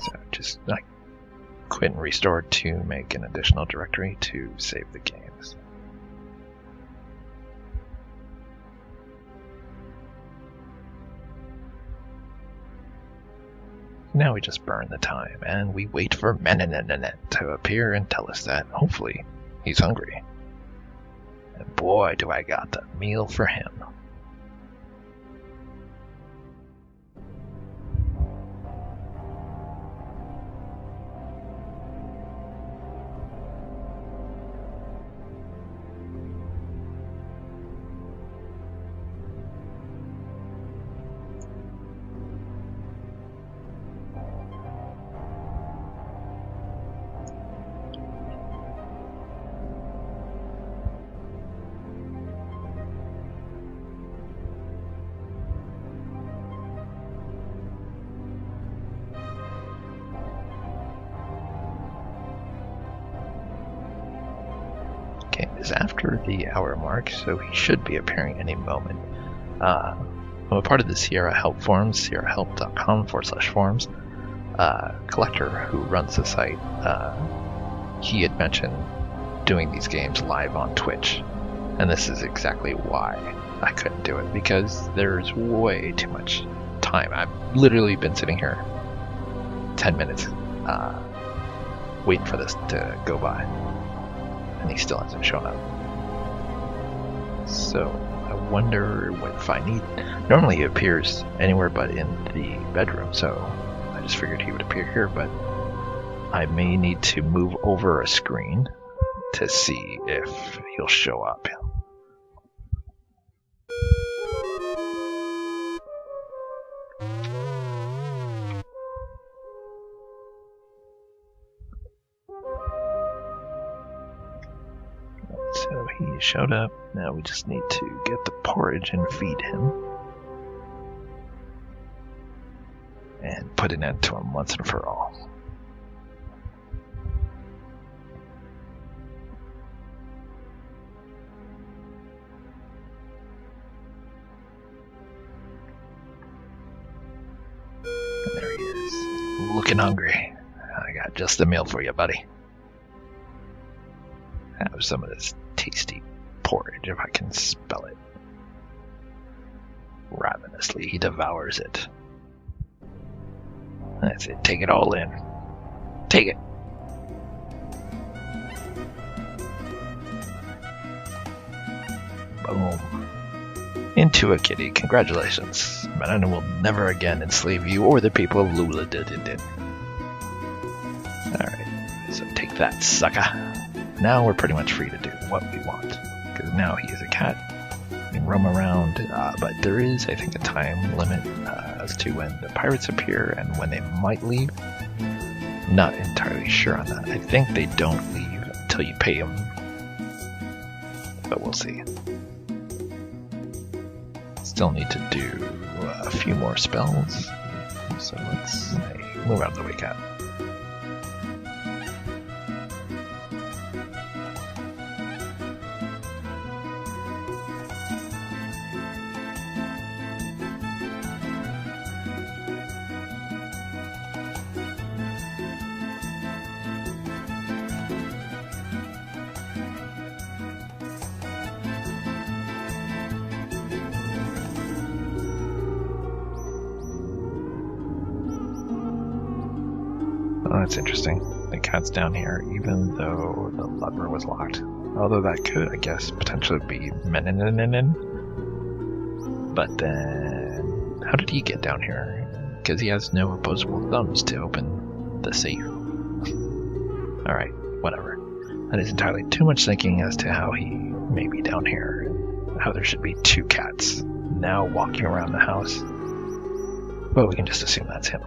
So just like quit and restore to make an additional directory to save the games. Now we just burn the time, and we wait for Menanin to appear and tell us that, hopefully, he's hungry. And boy, do I got the meal for him. Okay, it's after the hour mark, so he should be appearing any moment. I'm a part of the Sierra Help forums, sierrahelp.com/forums. Collector, who runs the site, he had mentioned doing these games live on Twitch, and this is exactly why I couldn't do it, because there's way too much time. I've literally been sitting here 10 minutes waiting for this to go by, and he still hasn't shown up. So I wonder if I need... Normally he appears anywhere but in the bedroom, so I just figured he would appear here, but I may need to move over a screen to see if he'll show up. So he showed up. Now we just need to get the porridge and feed him. And put an end to him once and for all. And there he is, looking hungry. I got just the meal for you, buddy. Have some of this tasty porridge, if I can spell it. Ravenously, he devours it. That's it, take it all in. Take it! Boom. Into a kitty. Congratulations. Menanin will never again enslave you or the people of Lula. Alright, so take that, sucker. Now we're pretty much free to do what we want, because now he is a cat. We can roam around, but there is, I think, a time limit as to when the pirates appear and when they might leave. Not entirely sure on that. I think they don't leave until you pay them, but we'll see. Still need to do a few more spells, so let's move out of the way, cat. Oh, that's interesting. The cat's down here, even though the lever was locked. Although that could, I guess, potentially be Meninin. But then, how did he get down here? Because he has no opposable thumbs to open the safe. Alright, whatever. That is entirely too much thinking as to how he may be down here. How there should be two cats now walking around the house. But we can just assume that's him.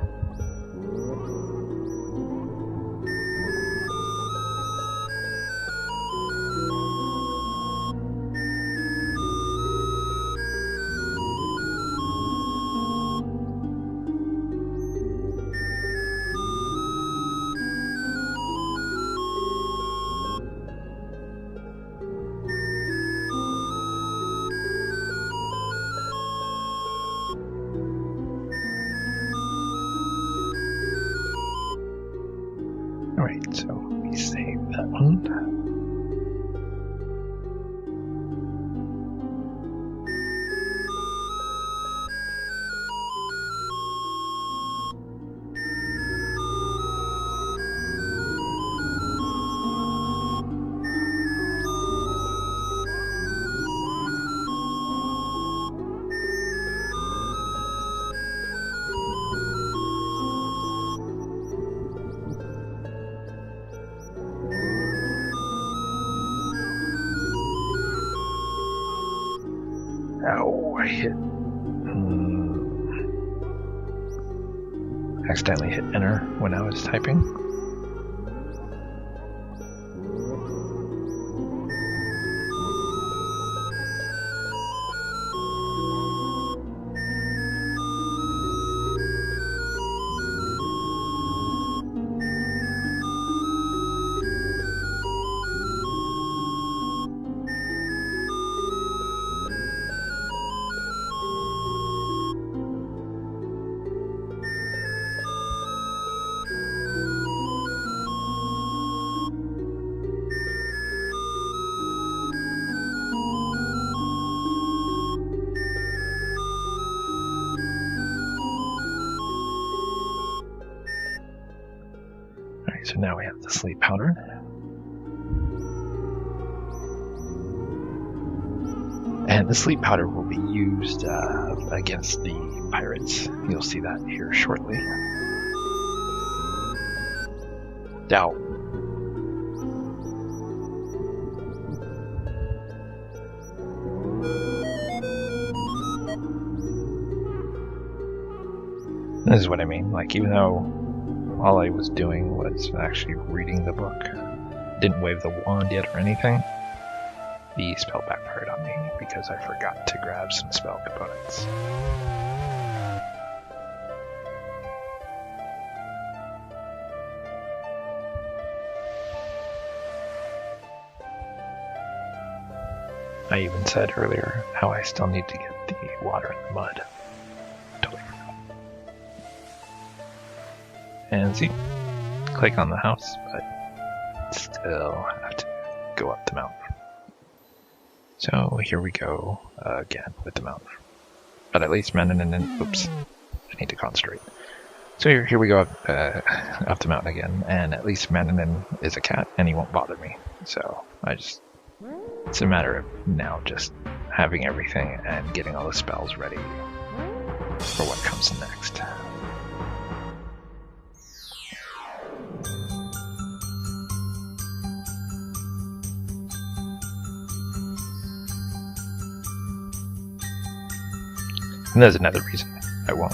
Alright, so we save that one. Ow, I hit. Accidentally hit enter when I was typing. So now we have the sleep powder. And the sleep powder will be used against the pirates. You'll see that here shortly. Now, this is what I mean. Like, even though all I was doing was actually reading the book, didn't wave the wand yet or anything, the spell backfired on me because I forgot to grab some spell components. I even said earlier how I still need to get the water in the mud. Totally forgot. And see, click on the house, but still have to go up the mountain. So here we go again with the mountain. But at least oops, I need to concentrate. So here we go up the mountain again, and at least Maninin is a cat, and he won't bother me. So it's a matter of now just having everything and getting all the spells ready for what comes next. And there's another reason I won't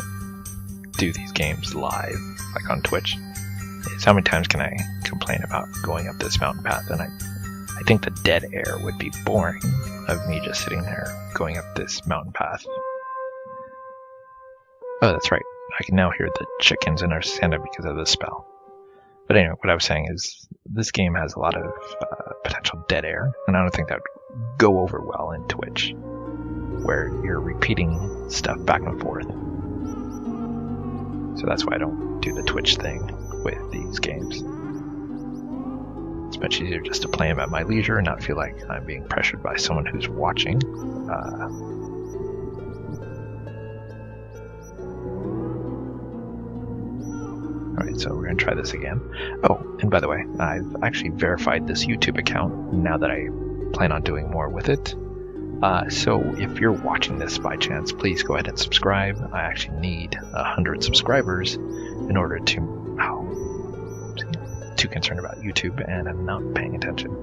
do these games live, like on Twitch, is how many times can I complain about going up this mountain path, and I think the dead air would be boring of me just sitting there going up this mountain path. Oh, that's right. I can now hear the chickens in our stand up because of this spell. But anyway, what I was saying is this game has a lot of potential dead air, and I don't think that would go over well in Twitch, where you're repeating stuff back and forth. So that's why I don't do the Twitch thing with these games. It's much easier just to play them at my leisure and not feel like I'm being pressured by someone who's watching. Alright, so we're going to try this again. Oh, and by the way, I've actually verified this YouTube account now that I plan on doing more with it. So if you're watching this by chance, please go ahead and subscribe. I actually need 100 subscribers in order to... too concerned about YouTube and I'm not paying attention.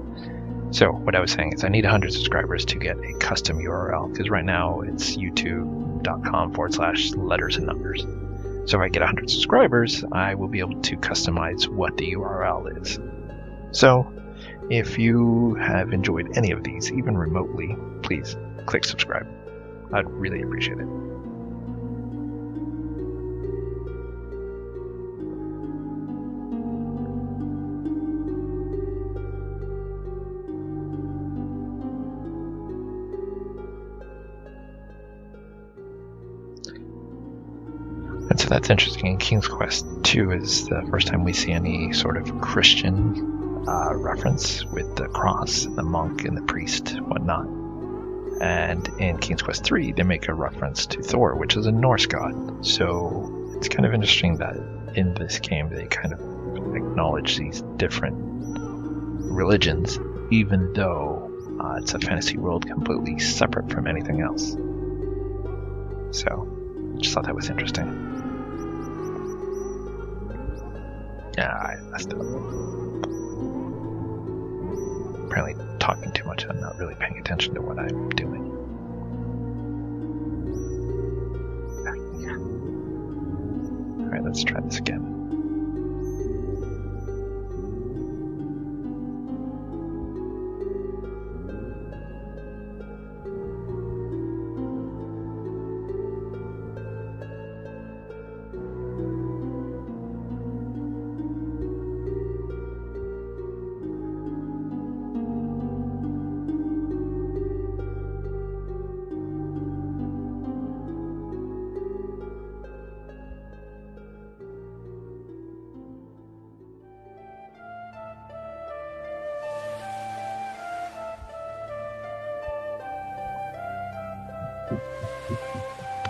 So what I was saying is I need 100 subscribers to get a custom URL, because right now it's youtube.com/letters and numbers. So if I get 100 subscribers, I will be able to customize what the URL is. So if you have enjoyed any of these, even remotely, please click subscribe. I'd really appreciate it. And so that's interesting. In King's Quest 2 is the first time we see any sort of Christian reference with the cross, and the monk, and the priest, whatnot. And in King's Quest 3, they make a reference to Thor, which is a Norse god. So it's kind of interesting that in this game they kind of acknowledge these different religions, even though it's a fantasy world completely separate from anything else. So I just thought that was interesting. Yeah, I messed up. Apparently talking too much, I'm not really paying attention to what I'm doing. Alright, let's try this again.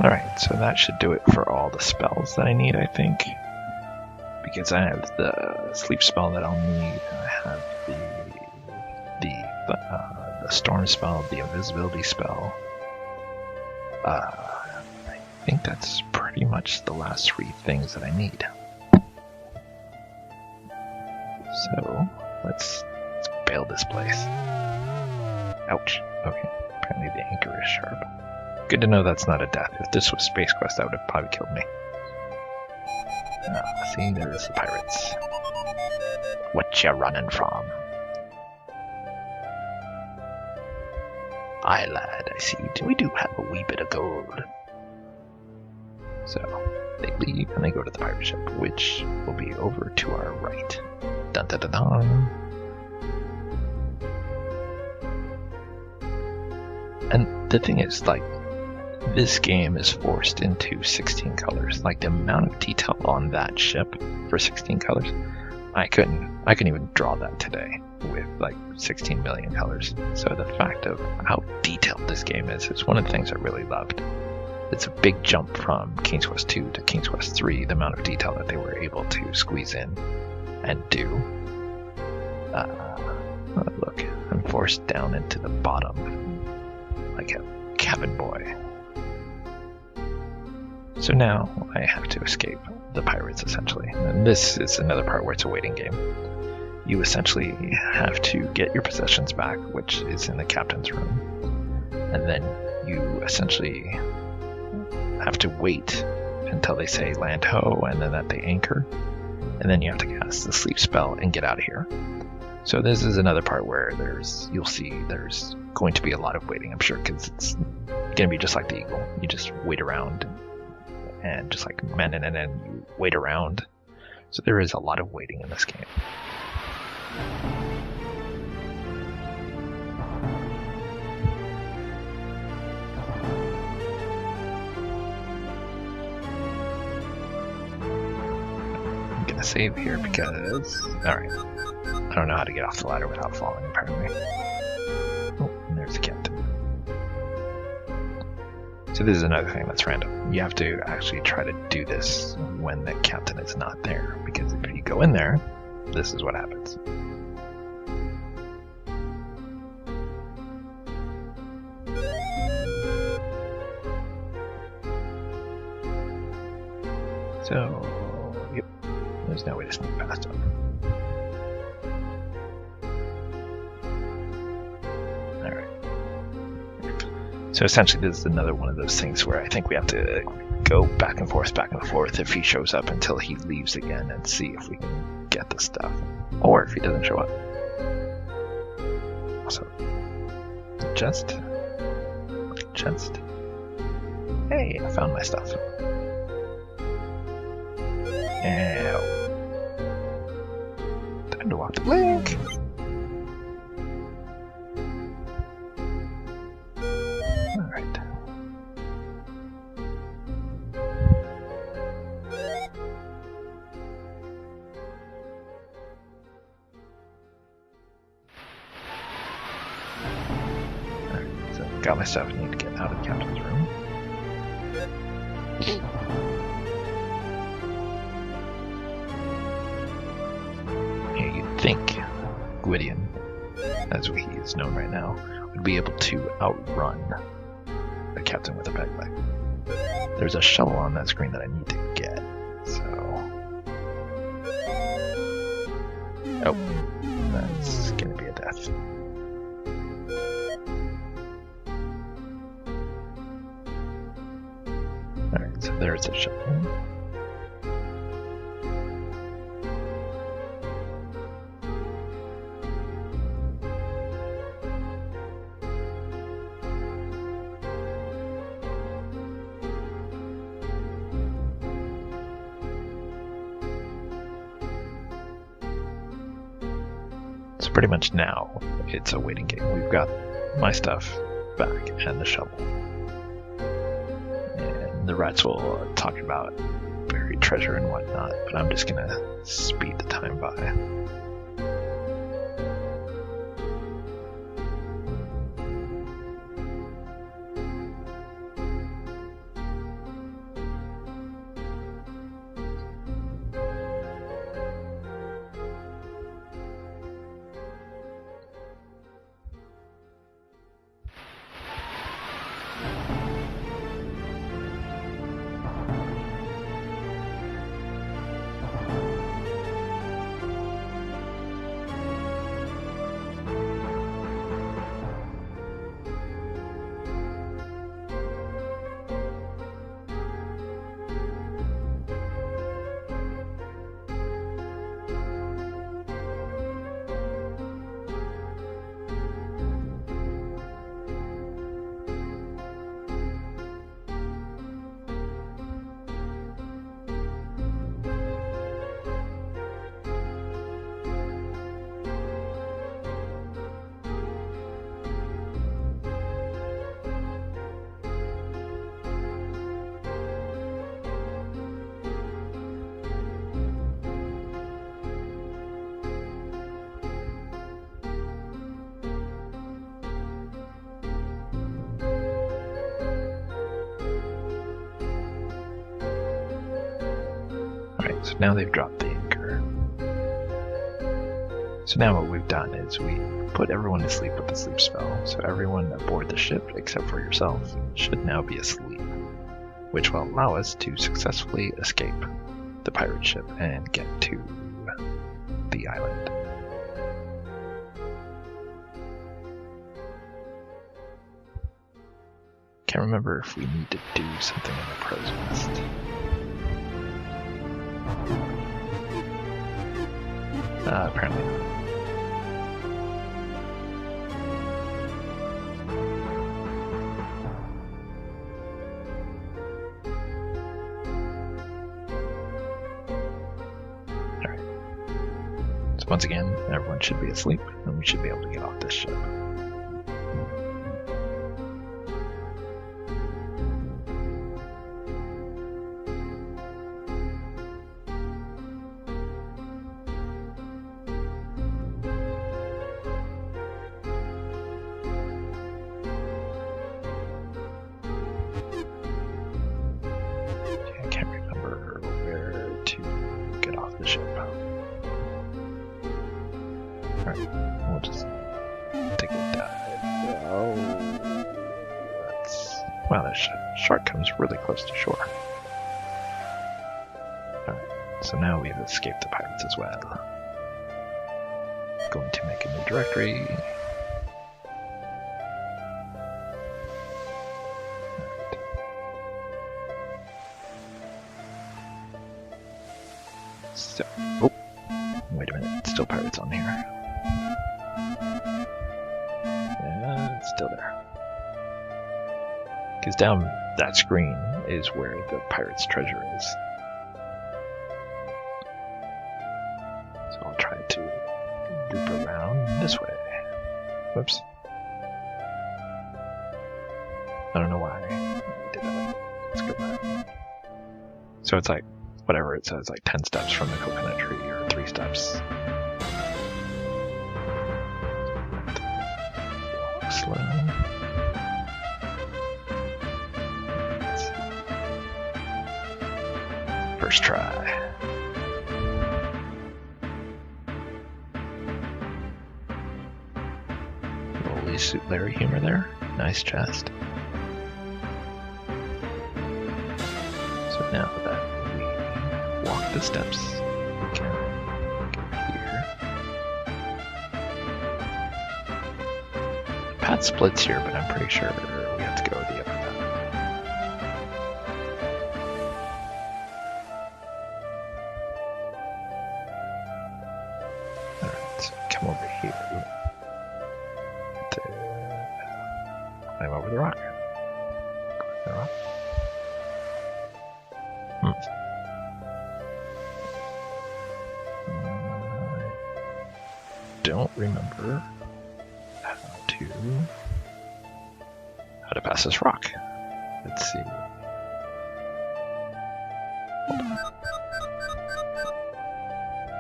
Alright, so that should do it for all the spells that I need, I think. Because I have the sleep spell that I'll need, I have the storm spell, the invisibility spell. I think that's pretty much the last 3 things that I need. So, let's bail this place. Ouch. Okay, apparently the anchor is sharp. Good to know that's not a death. If this was Space Quest, that would have probably killed me. See, there's the pirates. What you running from? Aye, lad, I see. We do have a wee bit of gold. So, they leave and they go to the pirate ship, which will be over to our right. Dun dun dun dun. And the thing is, like, this game is forced into 16 colors. Like, the amount of detail on that ship for 16 colors, I couldn't even draw that today with like 16 million colors. So the fact of how detailed this game is one of the things I really loved. It's a big jump from King's Quest 2 to King's Quest 3, the amount of detail that they were able to squeeze in and do. Look, I'm forced down into the bottom like a cabin boy. So now I have to escape the pirates, essentially. And this is another part where it's a waiting game. You essentially have to get your possessions back, which is in the captain's room. And then you essentially have to wait until they say land ho, and then that they anchor. And then you have to cast the sleep spell and get out of here. So this is another part where you'll see there's going to be a lot of waiting, I'm sure, because it's going to be just like the Eagle. You just wait around, and just like men, and then you wait around. So there is a lot of waiting in this game. I'm gonna save here because, alright, I don't know how to get off the ladder without falling, apparently. Oh, and there's the captain. So So this is another thing that's random. You have to actually try to do this when the captain is not there, because if you go in there, this is what happens. So, yep, there's no way to sneak past him. So essentially this is another one of those things where I think we have to go back and forth if he shows up until he leaves again and see if we can get the stuff. Or if he doesn't show up. So, chest. Hey, I found my stuff. And time to walk the plank. Got my stuff. I need to get out of the captain's room. Yeah, you'd think Gwydion, as he is known right now, would be able to outrun the captain with a backpack. There's a shovel on that screen that I need to get, so... Oh, that's gonna be a death. Alright, so there's a shovel. So pretty much now, it's a waiting game. We've got my stuff back and the shovel. The rats will talk about buried treasure and whatnot, but I'm just gonna speed the time by. So now they've dropped the anchor. So now what we've done is we put everyone to sleep with the sleep spell. So everyone aboard the ship, except for yourself, should now be asleep, which will allow us to successfully escape the pirate ship and get to the island. Can't remember if we need to do something in the pros list. Apparently not. Alright. So once again, everyone should be asleep, and we should be able to get off this ship. Wow, that shark comes really close to shore. Alright, so now we've escaped the pirates as well. Going to make a new directory. So, oh, wait a minute, still pirates on here. Yeah, it's still there. Because down that screen is where the pirate's treasure is. So I'll try to loop around this way. Whoops. I don't know why I did that. Let's go back. So it's like, whatever it says, like 10 steps from the coconut tree, or 3 steps. Walk slow. First try. Holy suit Larry humor there. Nice chest. So now that we walk the steps, we can go here. The path splits here, but I'm pretty sure we have to go the other path. Alright, so come over here. Climb over the rock. Climb the rock. I don't remember how to pass this rock. Let's see. Hold on.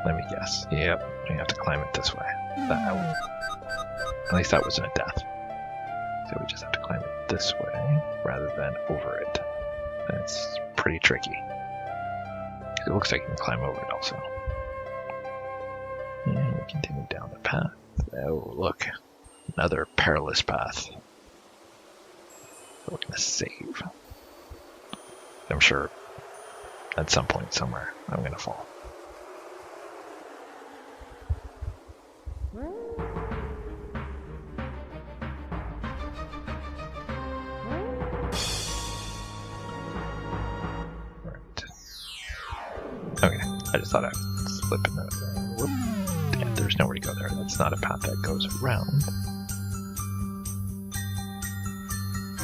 Let me guess. Yep, we have to climb it this way. At least that wasn't a death. So we just have to climb it this way rather than over it. That's pretty tricky. It looks like you can climb over it also. And we continue down the path. Oh, look. Another perilous path. We're going to save. I'm sure at some point somewhere I'm going to fall. Okay, I just thought I'd slip in the... Whoop. Yeah, there's nowhere to go there. That's not a path that goes around.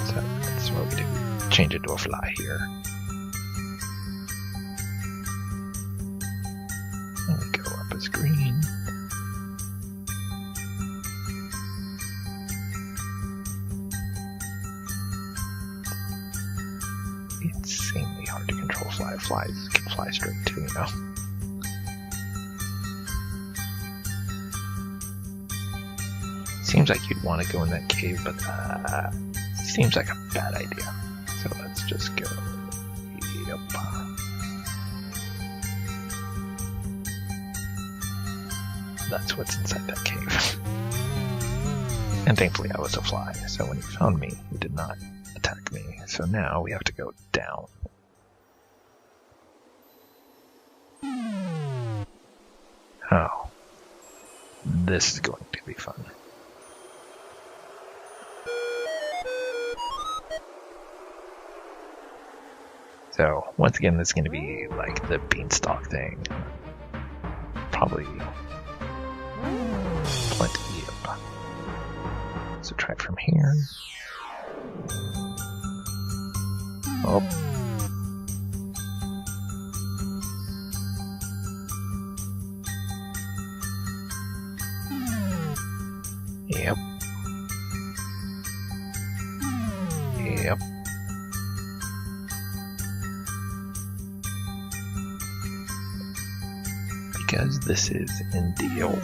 So that's what we do. Change it to a fly here. And we go up as green. Insanely hard to control fly. Flies can fly straight too, you know. Seems like you'd want to go in that cave, but seems like a bad idea. So let's just go. Yep. That's what's inside that cave. And thankfully I was a fly, so when he found me, he did not attack me. So now we have to go down. Oh. This is going to be fun. So, once again, this is going to be like the beanstalk thing. Probably plenty of. So try it from here. Oh. Yep. Yep. Because this is indeed. Oh,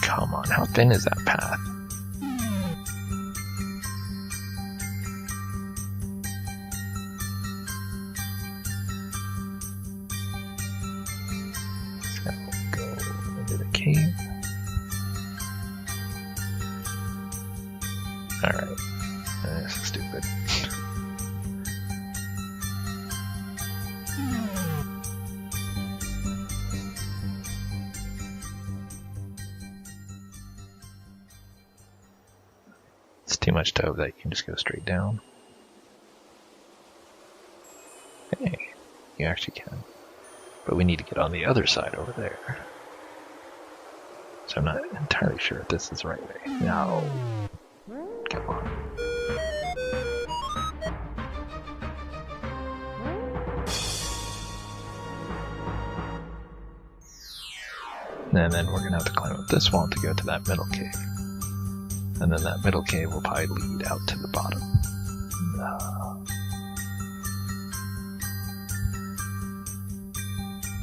come on, how thin is that path? So we'll go into the cave. Alright, this is stupid. too much to hope that you can just go straight down. Hey, you actually can. But we need to get on the other side over there. So I'm not entirely sure if this is the right way. No. Come on. And then we're going to have to climb up this wall to go to that middle cave. And then that middle cave will probably lead out to the bottom.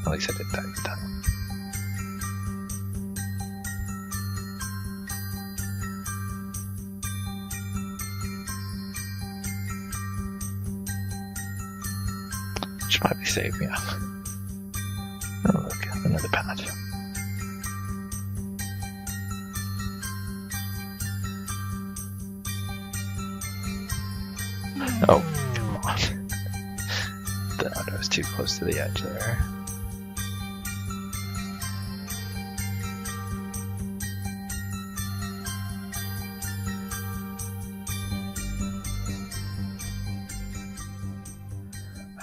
At least I did that time. Should probably save me up. Oh look, another path. Oh, come on. Thought I was too close to the edge there.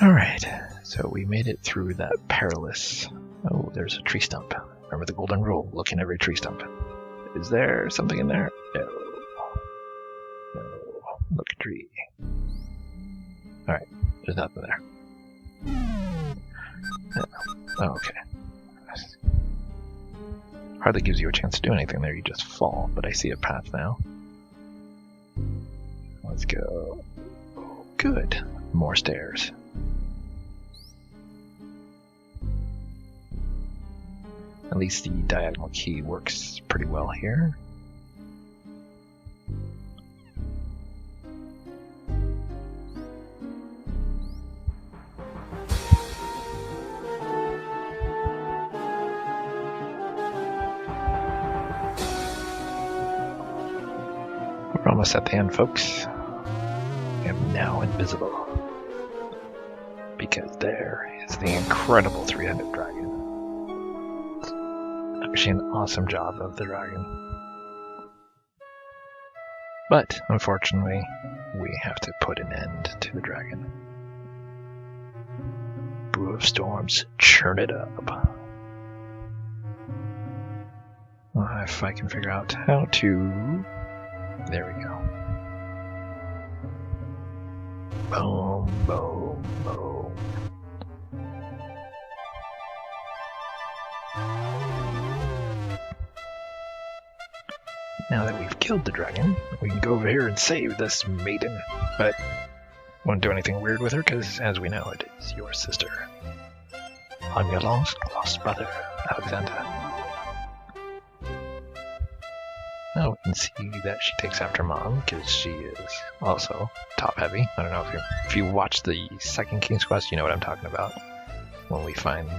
Alright, so we made it through that perilous... Oh, there's a tree stump. Remember the golden rule, look in every tree stump. Is there something in there? No. No. Look at tree. Alright, there's nothing there. Oh, okay. Hardly gives you a chance to do anything there, you just fall, but I see a path now. Let's go. Oh, good. More stairs. At least the diagonal key works pretty well here. We're almost at the end, folks. I am now invisible. Because there is the incredible three-headed dragon. Actually an awesome job of the dragon. But, unfortunately, we have to put an end to the dragon. Brew of storms, churn it up. If I can figure out how to... There we go. Boom, boom, boom. Now that we've killed the dragon, we can go over here and save this maiden. But won't do anything weird with her, because as we know, it is your sister. I'm your lost brother, Alexander. Now we can see that she takes after Mom, because she is also top-heavy. I don't know if you watch the second King's Quest, you know what I'm talking about. When we find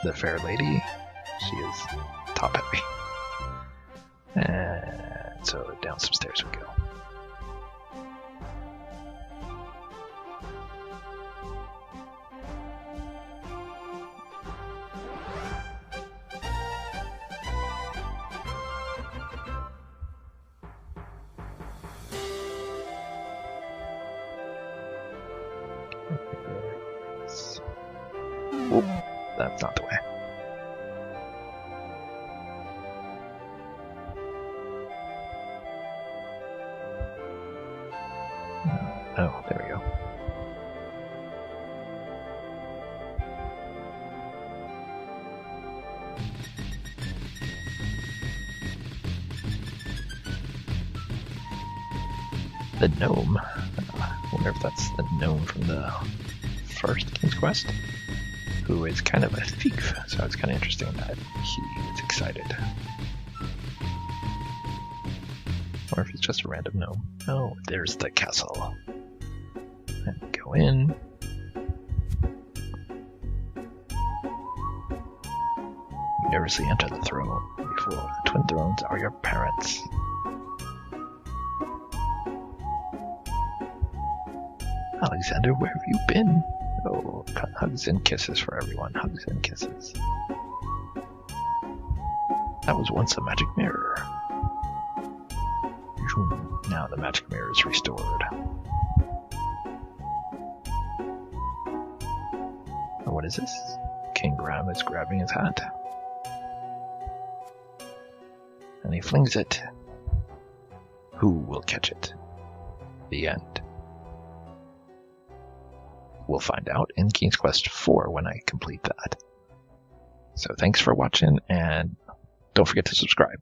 the fair lady, she is top-heavy. And so down some stairs we go. Oop, that's not the way. Oh, there we go. The gnome. I wonder if that's the gnome from the first King's Quest, who is kind of a thief, so it's kind of interesting that he is excited. Or if it's just a random gnome. Oh, there's the castle. And go in. You nervously enter the throne. Before the twin thrones are your parents. Alexander, where have you been? Oh, hugs and kisses for everyone. Hugs and kisses. That was once a magic mirror. You Now the magic mirror is restored. What is this? King Graham is grabbing his hat. And he flings it. Who will catch it? The end. We'll find out in King's Quest IV when I complete that. So thanks for watching, and don't forget to subscribe.